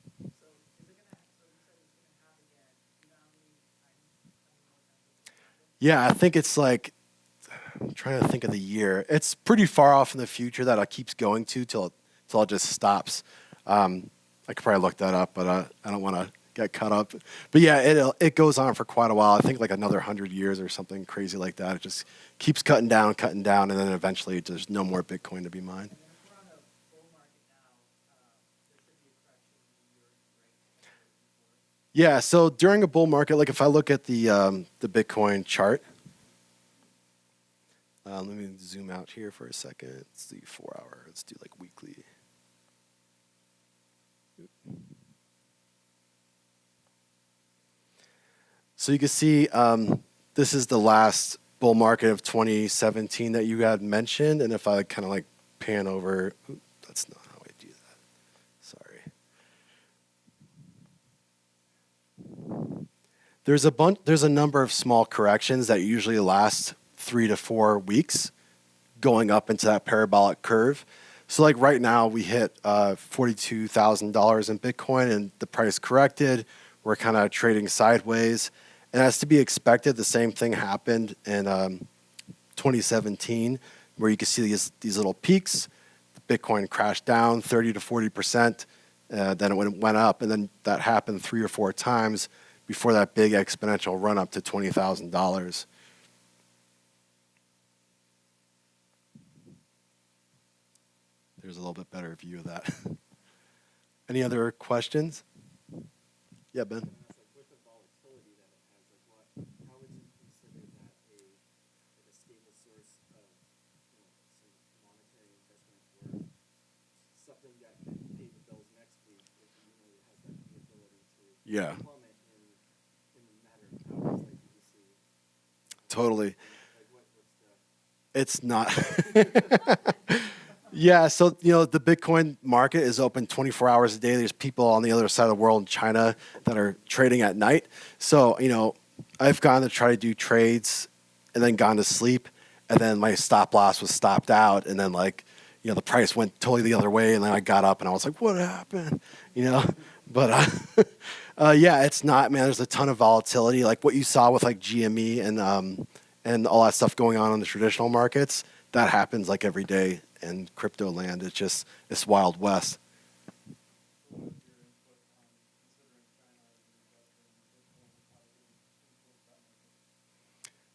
Yeah, I think it's like, I'm trying to think of the year. It's pretty far off in the future that it keeps going till it just stops. I could probably look that up, but I don't want to get caught up. But yeah, it goes on for quite a while. I think like another 100 years or something crazy like that. It just keeps cutting down, and then eventually there's no more Bitcoin to be mined. Yeah, so during a bull market, like if I look at the Bitcoin chart, let me zoom out here for a second. Let's do 4 hour. Let's do like weekly. So you can see this is the last bull market of 2017 that you had mentioned, and if I kind of like pan over, that's not how I do that. Sorry. There's a number of small corrections that usually last 3 to 4 weeks, going up into that parabolic curve. So like right now we hit $42,000 in Bitcoin, and the price corrected. We're kind of trading sideways. And as to be expected, the same thing happened in 2017, where you can see these little peaks. Bitcoin crashed down 30 to 40%, then it went up, and then that happened 3 or 4 times before that big exponential run up to $20,000. There's a little bit better view of that. Any other questions? Yeah, Ben. It's like with the volatility that it has, like how would you consider that a stable source of, some monetary investment or something that can pay the bills next week if it has the ability to Yeah, plummet in a matter of hours like you see? totally. Like what's the It's not. Yeah, so the Bitcoin market is open 24 hours a day. There's people on the other side of the world in China that are trading at night. So, I've gone to try to do trades and then gone to sleep, and then my stop loss was stopped out, and then the price went totally the other way, and then I got up and I was like, what happened? But yeah, it's not, man. There's a ton of volatility, like what you saw with like GME and all that stuff going on in the traditional markets. That happens like every day in crypto land. It's Wild West.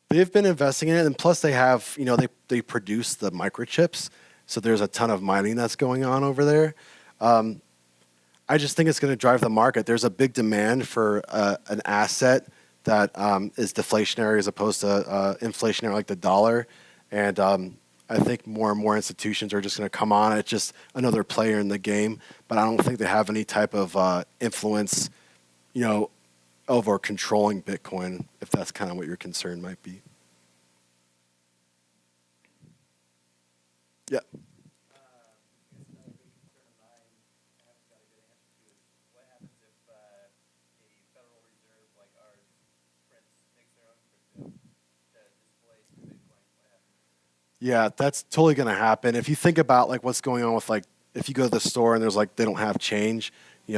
They've been investing in it, and plus they have, they produce the microchips, so there's a ton of mining that's going on over there. I just think it's going to drive the market. There's a big demand for an asset that is deflationary as opposed to inflationary, like the dollar, and I think more and more institutions are just going to come on. It's just another player in the game, but I don't think they have any type of influence, over controlling Bitcoin, if that's kind of what your concern might be. Yeah. I guess another big concern of mine I haven't got a good answer to is what happens if a Federal Reserve like ours makes their own crypto to displace Bitcoin? What happens? Yeah, that's totally going to happen. If you think about like what's going on with like if you go to the store and there's like they don't have change,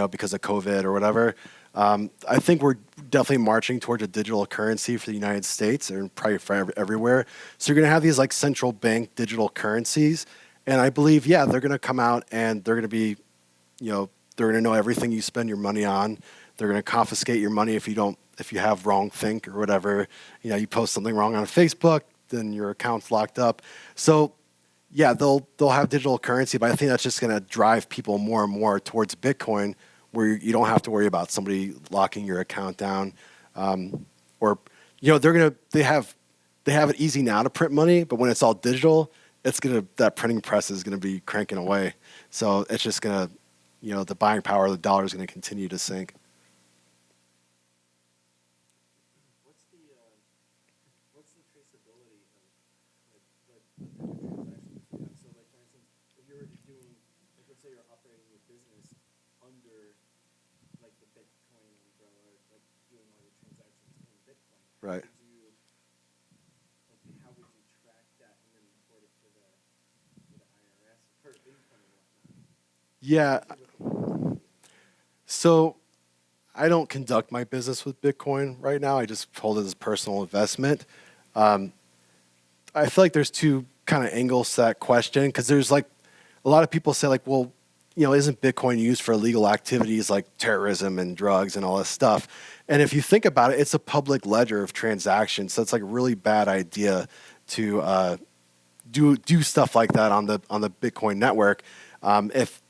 because of COVID or whatever. I think we're definitely marching towards a digital currency for the United States and probably for everywhere. So you're going to have these like central bank digital currencies, and I believe they're going to come out and they're going to be, they're going to know everything you spend your money on. They're going to confiscate your money if you have wrong think or whatever. You post something wrong on Facebook, then your account's locked up. So yeah, they'll have digital currency, but I think that's just going to drive people more and more towards Bitcoin, where you don't have to worry about somebody locking your account down, or they have it easy now to print money, but when it's all digital, that printing press is gonna be cranking away. So it's just gonna, the buying power of the dollar is gonna continue to sink. What's the traceability of like the type of transactions you have? So like for instance, if you were doing like let's say you're operating your business under like the Bitcoin umbrella, like doing all your transactions in Bitcoin, Right. how would you track that and then report it to the IRS for income and whatnot? Yeah. So I don't conduct my business with Bitcoin right now. I just hold it as a personal investment. I feel like there's two kind of angles to that question, because there's like a lot of people say like, well, isn't Bitcoin used for illegal activities like terrorism and drugs and all this stuff? And if you think about it, it's a public ledger of transactions. So it's like a really bad idea to do stuff like that on the Bitcoin network. If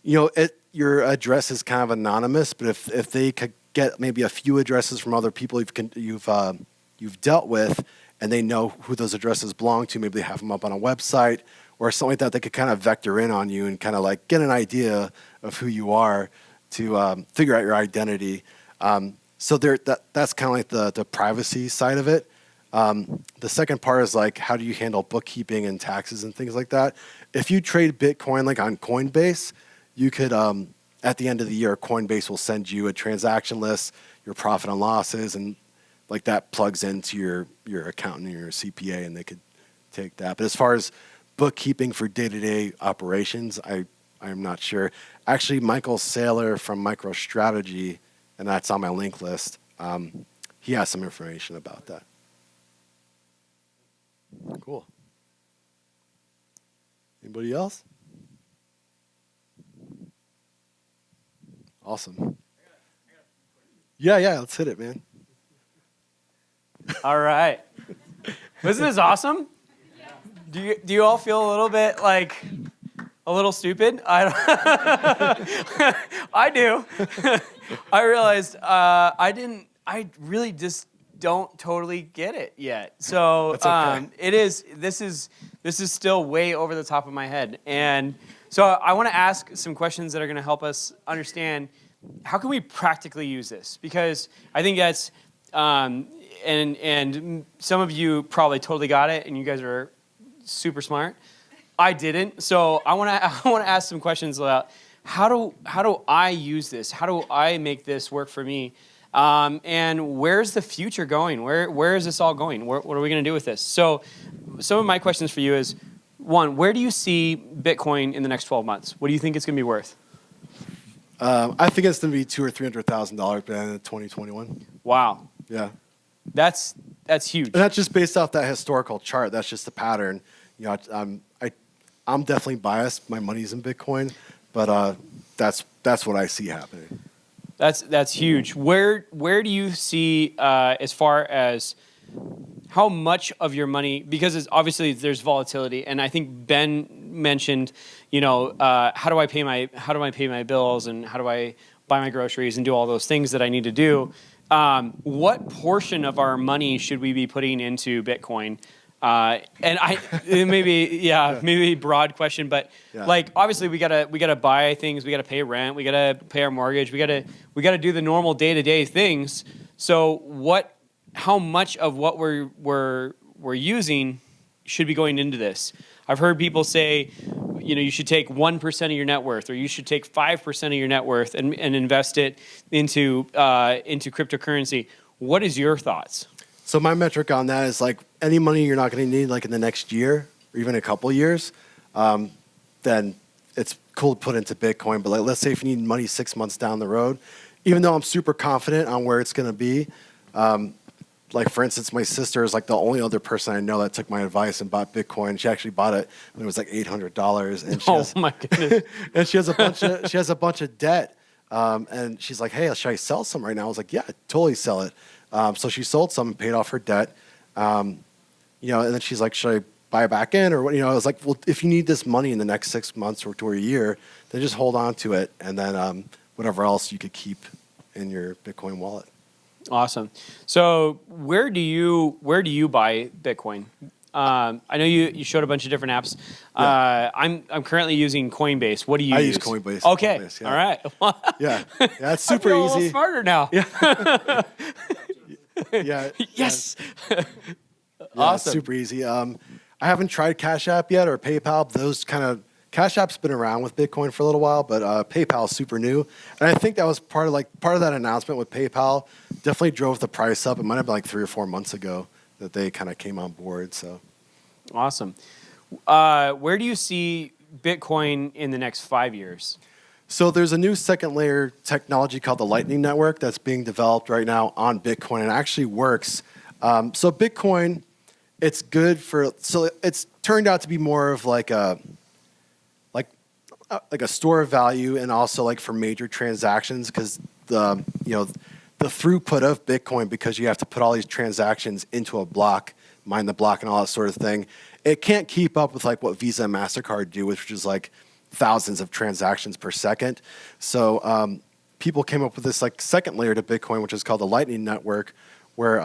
your address is kind of anonymous, but if they could get maybe a few addresses from other people you've dealt with, and they know who those addresses belong to, maybe they have them up on a website or something like that, they could kind of vector in on you and kind of like get an idea of who you are to figure out your identity. So that's kind of like the privacy side of it. The second part is like, how do you handle bookkeeping and taxes and things like that? If you trade Bitcoin like on Coinbase, you could, at the end of the year, Coinbase will send you a transaction list, your profit and losses, and like that plugs into your accountant and your CPA, and they could take that. But as far as bookkeeping for day-to-day operations, I'm not sure. Actually, Michael Saylor from MicroStrategy, and that's on my link list, he has some information about that. Cool. Anybody else? Awesome. Yeah, let's hit it, man. All right. Wasn't this awesome? Do you all feel a little bit like a little stupid? I do. I realized I really just don't totally get it yet. So That's okay. this is still way over the top of my head. And so I want to ask some questions that are going to help us understand how can we practically use this? Because I think that's and some of you probably totally got it, and you guys are super smart. I didn't, so I want to ask some questions about how do I use this? How do I make this work for me? And where's the future going? Where is this all going? What are we going to do with this? So, some of my questions for you is, one, where do you see Bitcoin in the next 12 months? What do you think it's going to be worth? I think it's going to be $200,000 or $300,000 by the end of 2021. Wow, Yeah. that's huge. And that's just based off that historical chart. That's just the pattern. You know, I'm definitely biased. My money's in Bitcoin, but that's what I see happening. That's huge. Where do you see as far as how much of your money, because obviously there's volatility, and I think Ben mentioned, how do I pay my bills, and how do I buy my groceries and do all those things that I need to do? What portion of our money should we be putting into Bitcoin? And maybe broad question, but like obviously we gotta buy things, we gotta pay rent, we gotta pay our mortgage, we gotta do the normal day-to-day things. So how much of what we're using should be going into this? I've heard people say, you should take 1% of your net worth, or you should take 5% of your net worth and invest it into cryptocurrency. What is your thoughts? So my metric on that is like any money you're not going to need like in the next year or even a couple years, then it's cool to put into Bitcoin. But like, let's say if you need money 6 months down the road, even though I'm super confident on where it's going to be, like for instance, my sister is like the only other person I know that took my advice and bought Bitcoin. She actually bought it when it was like $800, and My goodness! and she has a bunch of debt, and she's like, "Hey, should I sell some right now?" I was like, "Yeah, totally sell it." So she sold some and paid off her debt, and then she's like, "Should I buy it back in or what?" I was like, "Well, if you need this money in the next 6 months or to a year, then just hold on to it, and then whatever else you could keep in your Bitcoin wallet." Awesome. So where do you buy Bitcoin? I know you showed a bunch of different apps. Yeah. I'm currently using Coinbase. What do you I use? use Coinbase. Okay. Coinbase, yeah. All right. Yeah, it's super I feel easy. A little smarter now. Yeah. Yeah. Yes. Yeah, Awesome. it's super easy. I haven't tried Cash App yet or PayPal. Those kind of Cash App's been around with Bitcoin for a little while, but PayPal is super new, and I think that was part of that announcement with PayPal. Definitely drove the price up. It might have been like 3 or 4 months ago that they kind of came on board. So Awesome. Where do you see Bitcoin in the next 5 years? So there's a new second layer technology called the Lightning Network that's being developed right now on Bitcoin, and it actually works. So Bitcoin, it's turned out to be more of like a store of value, and also like for major transactions, because the throughput of Bitcoin, because you have to put all these transactions into a block, mine the block and all that sort of thing, it can't keep up with like what Visa and MasterCard do, which is like thousands of transactions per second. So people came up with this like second layer to Bitcoin, which is called the Lightning Network, where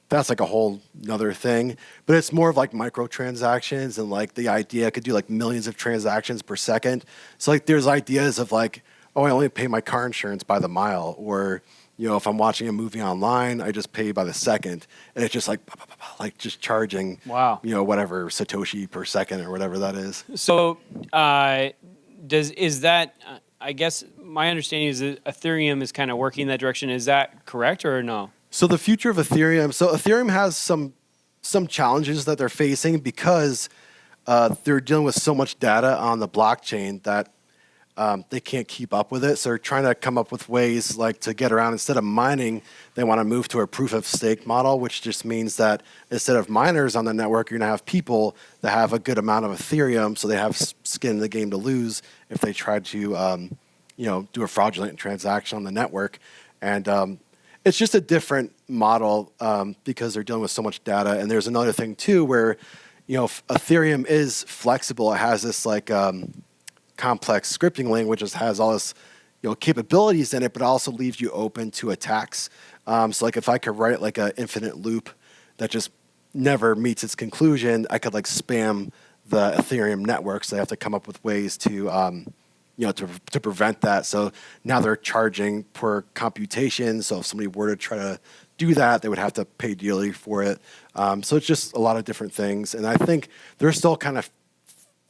that's like a whole nother thing, but it's more of like microtransactions, and like the idea could do like millions of transactions per second. So like there's ideas of like, oh, I only pay my car insurance by the mile, or if I'm watching a movie online, I just pay by the second, and it's just like just charging, Wow. Whatever Satoshi per second or whatever that is. So is that? I guess my understanding is that Ethereum is kind of working in that direction. Is that correct or no? So the future of Ethereum. So Ethereum has some challenges that they're facing because they're dealing with so much data on the blockchain that they can't keep up with it. So they're trying to come up with ways like to get around. Instead of mining, they want to move to a proof of stake model, which just means that instead of miners on the network, you're going to have people that have a good amount of Ethereum, so they have skin in the game to lose if they try to do a fraudulent transaction on the network. And it's just a different model because they're dealing with so much data. And there's another thing too, where Ethereum is flexible. It has this like complex scripting language that has all this capabilities in it, but also leaves you open to attacks. So like if I could write like an infinite loop that just never meets its conclusion, I could like spam the Ethereum network. So they have to come up with ways to to prevent that. So now they're charging per computation. So if somebody were to try to do that, they would have to pay dearly for it. So it's just a lot of different things. And I think they're still kind of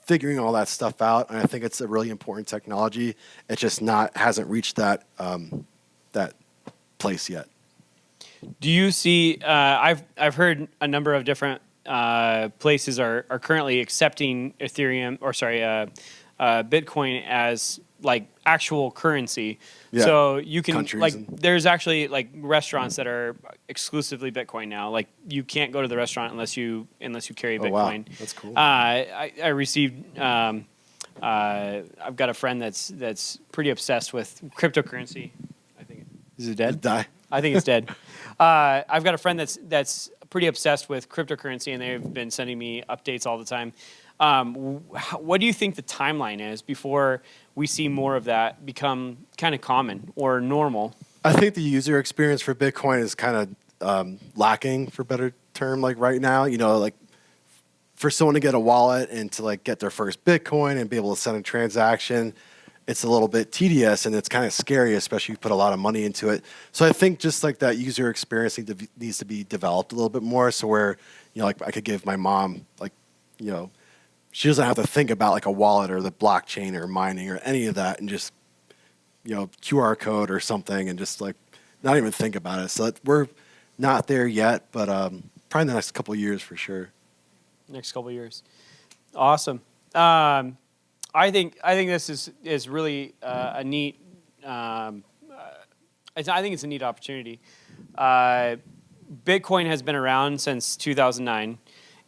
figuring all that stuff out. And I think it's a really important technology. It just hasn't reached that that place yet. Do you see? I've heard a number of different places are currently accepting Ethereum Bitcoin as like actual currency. Yeah. So you can Countries there's actually like restaurants that are exclusively Bitcoin now. Like you can't go to the restaurant unless you carry Bitcoin. Wow. That's cool. I received. I've got a friend that's pretty obsessed with cryptocurrency. I think is it dead? Die. I think it's dead. I've got a friend that's pretty obsessed with cryptocurrency, and they've been sending me updates all the time. What do you think the timeline is before we see more of that become kind of common or normal? I think the user experience for Bitcoin is kind of lacking, for a better term, like right now. Like for someone to get a wallet and to like get their first Bitcoin and be able to send a transaction, it's a little bit tedious and it's kind of scary, especially if you put a lot of money into it. So I think just like that user experience needs to be developed a little bit more. So where, like I could give my mom she doesn't have to think about like a wallet or the blockchain or mining or any of that and just, QR code or something and just like not even think about it. So we're not there yet, but probably in the next couple of years for sure. Next couple of years. Awesome. I think this is really a neat. I think it's a neat opportunity. Bitcoin has been around since 2009,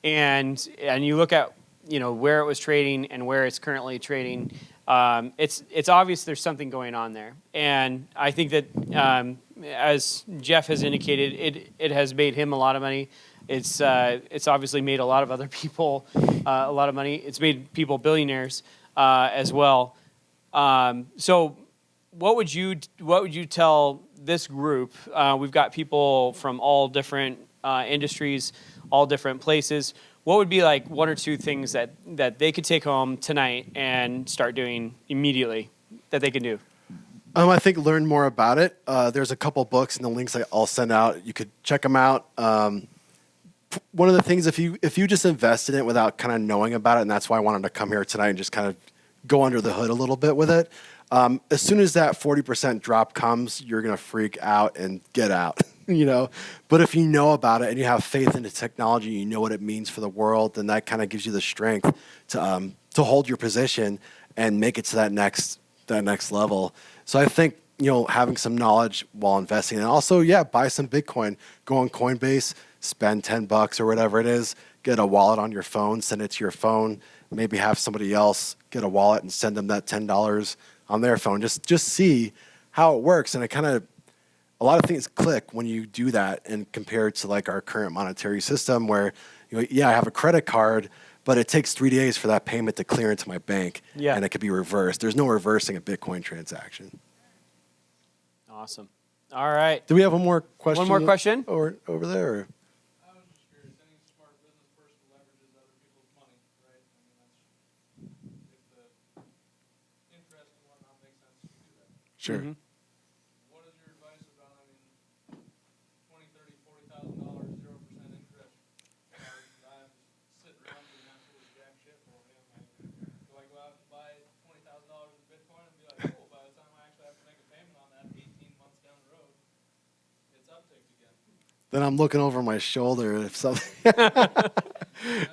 and you look at where it was trading and where it's currently trading. It's obvious there's something going on there, and I think that as Jeff has indicated, it has made him a lot of money. It's obviously made a lot of other people a lot of money. It's made people billionaires as well. So what would you tell this group? We've got people from all different industries, all different places. What would be like one or two things that they could take home tonight and start doing immediately that they can do? I think learn more about it. There's a couple books and the links I'll send out. You could check them out. One of the things, if you just invest in it without kind of knowing about it, and that's why I wanted to come here tonight and just kind of go under the hood a little bit with it. As soon as that 40% drop comes, you're going to freak out and get out, But if you know about it and you have faith in the technology, you know what it means for the world, then that kind of gives you the strength to hold your position and make it to that next level. So I think, having some knowledge while investing, and also, buy some Bitcoin, go on Coinbase, spend $10 or whatever it is, get a wallet on your phone, send it to your phone, maybe have somebody else get a wallet and send them that $10 on their phone. Just see how it works. And a lot of things click when you do that and compared to like our current monetary system where, I have a credit card, but it takes 3 days for that payment to clear into my bank and it could be reversed. There's no reversing a Bitcoin transaction. Awesome. All right. Do we have one more question? One more question? Over there? Or? I was just curious. Any smart business person leverages other people's money, right? If the interest and whatnot makes sense, you do that. Sure. Mm-hmm. What is your advice about, $20,000, $30,000, $40,000, 0% interest? I'm sitting around doing absolutely jack shit for me. Do I go out and buy $20,000 of Bitcoin and be like, cool, by the time I actually have to make a payment on that 18 months down the road, it's upticked again? Then I'm looking over my shoulder if something.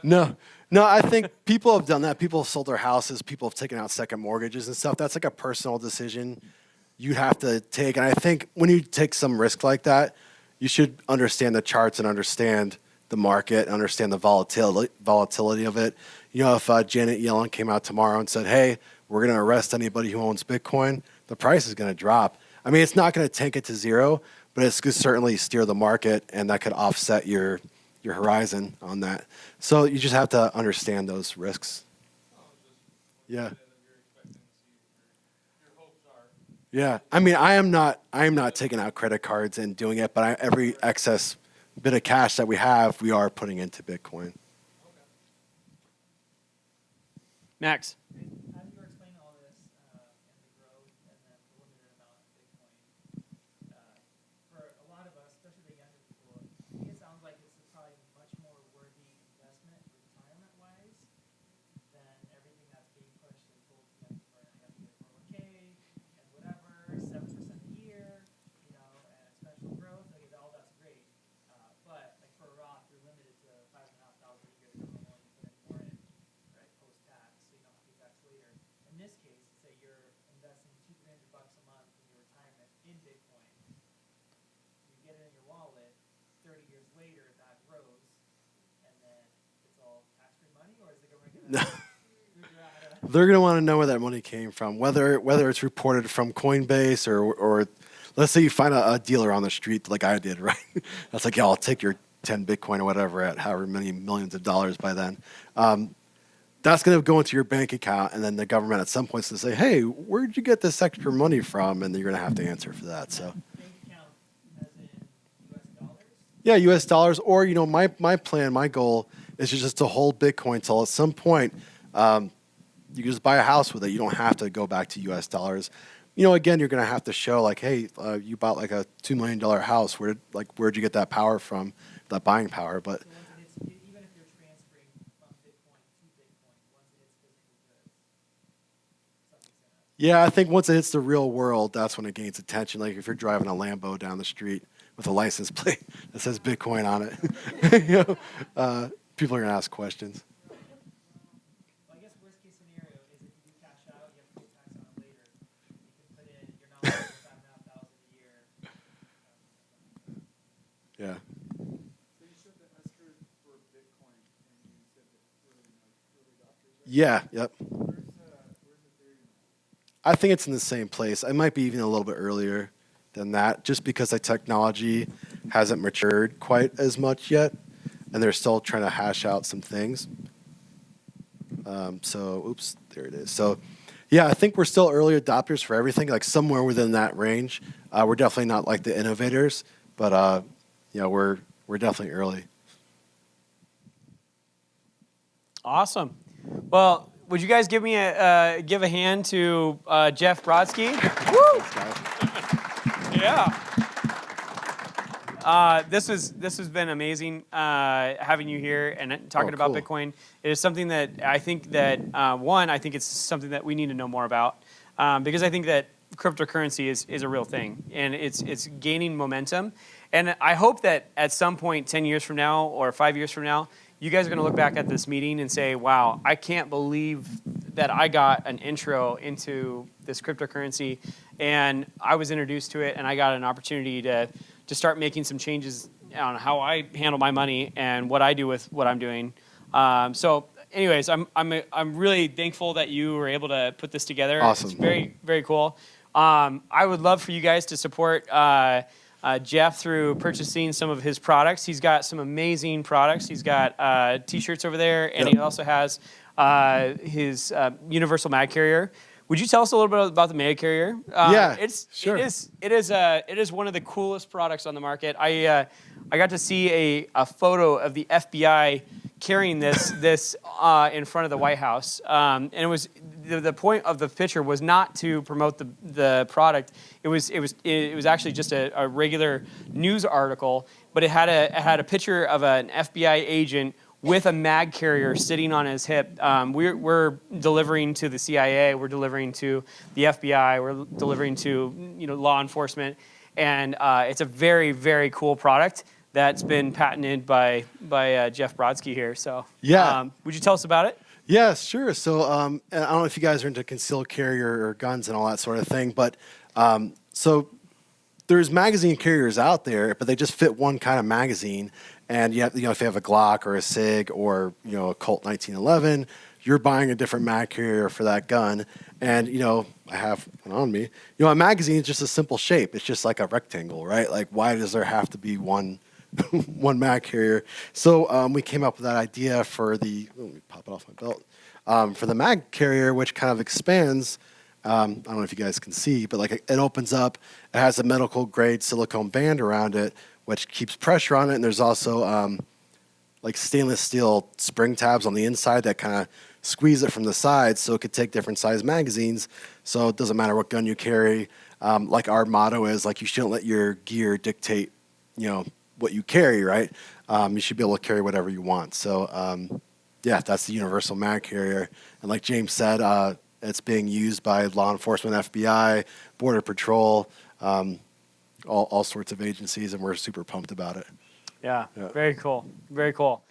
No, I think people have done that. People have sold their houses. People have taken out second mortgages and stuff. That's like a personal decision you have to take. And I think when you take some risk like that, you should understand the charts and understand the market, understand the volatility of it. If Janet Yellen came out tomorrow and said, hey, we're going to arrest anybody who owns Bitcoin, the price is going to drop. I mean, it's not going to tank it to zero, but it's going to certainly steer the market, and that could offset your horizon on that. So you just have to understand those risks. Yeah. Yeah. I mean, I am not taking out credit cards and doing it, but every excess bit of cash that we have, we are putting into Bitcoin. Max. As you were explaining all this and the growth and then the limited amount of Bitcoin, for a lot of us, especially the younger people, to me it sounds like it's probably much more worthy investment retirement-wise than everything that's being pushed and told to young people. You have to get a 401k and whatever, 7% a year, you know, and special growth. Like all that's great, but like for a Roth, you're limited to $5,500 a year. You don't only put any more in, right, post-tax, so you don't have to pay tax later. In this case, say you're investing $200-300 a month in your retirement in Bitcoin. You get it in your wallet. 30 years later, that grows, and then it's all tax-free money, or is the government going to figure out how to? They're going to want to know where that money came from, whether it's reported from Coinbase or let's say you find a dealer on the street like I did, right? That's like, yeah, I'll take your 10 Bitcoin or whatever at however many millions of dollars by then. That's going to go into your bank account, and then the government at some point is going to say, hey, where'd you get this extra money from? And you're going to have to answer for that. So. Bank account as in U.S. dollars? Yeah, U.S. dollars, or my plan, my goal is just to hold Bitcoin till at some point you can just buy a house with it. You don't have to go back to U.S. dollars. Again, you're going to have to show like, hey, you bought like a $2 million house. Where'd you get that power from, that buying power? But So once it hits, even if you're transferring from Bitcoin to Bitcoin, once it hits physical goods, something's gonna. yeah, I think once it hits the real world, that's when it gains attention. Like if you're driving a Lambo down the street with a license plate that says Bitcoin on it, people are going to ask questions. Well, I guess worst case scenario is if you do cash out, you have to pay tax on it later. You can put in, you're not paying $5,500 a year. Yeah. So you showed the S-curve for Bitcoin, and you said that we're in early adopters. Right? Yeah. Yep. Where's Ethereum? I think it's in the same place. It might be even a little bit earlier than that, just because the technology hasn't matured quite as much yet, and they're still trying to hash out some things. Oops, there it is. So, yeah, I think we're still early adopters for everything, like somewhere within that range. We're definitely not like the innovators, but we're definitely early. Awesome. Well, would you guys give me give a hand to Jeff Brodsky? Woo! Yeah. This has been amazing having you here and talking about cool. Bitcoin. It is something that I think that I think it's something that we need to know more about because I think that cryptocurrency is a real thing and it's gaining momentum. And I hope that at some point, 10 years from now or 5 years from now, you guys are going to look back at this meeting and say, wow, I can't believe that I got an intro into this cryptocurrency and I was introduced to it and I got an opportunity to start making some changes on how I handle my money and what I do with what I'm doing. So anyways, I'm really thankful that you were able to put this together. Awesome. It's very, very cool. I would love for you guys to support Jeff through purchasing some of his products. He's got some amazing products. He's got T-shirts over there, and he also has his universal mag carrier. Would you tell us a little bit about the mag carrier? Yeah, sure. It is one of the coolest products on the market. I got to see a photo of the FBI carrying this in front of the White House, and it was the point of the picture was not to promote the product. It was actually just a regular news article, but it had a picture of an FBI agent with a mag carrier sitting on his hip. We're delivering to the CIA. We're delivering to the FBI. We're delivering to law enforcement, and it's a very, very cool product that's been patented by Jeff Brodsky here. So Yeah. Would you tell us about it? Yeah, sure. So I don't know if you guys are into concealed carry or guns and all that sort of thing, but so there's magazine carriers out there, but they just fit one kind of magazine. And if you have a Glock or a SIG or a Colt 1911, you're buying a different mag carrier for that gun. And, I have one on me. A magazine is just a simple shape. It's just like a rectangle, right? Like, why does there have to be one one mag carrier? So we came up with that idea for let me pop it off my belt, for the mag carrier, which kind of expands. I don't know if you guys can see, but like it opens up. It has a medical grade silicone band around it, which keeps pressure on it. And there's also like stainless steel spring tabs on the inside that kind of squeeze it from the sides, so it could take different size magazines. So it doesn't matter what gun you carry. Like our motto is like, you shouldn't let your gear dictate, what you carry, right? You should be able to carry whatever you want. So yeah, that's the universal mag carrier. And like James said, it's being used by law enforcement, FBI, Border Patrol, all sorts of agencies, and we're super pumped about it. Yeah, very cool. Very cool.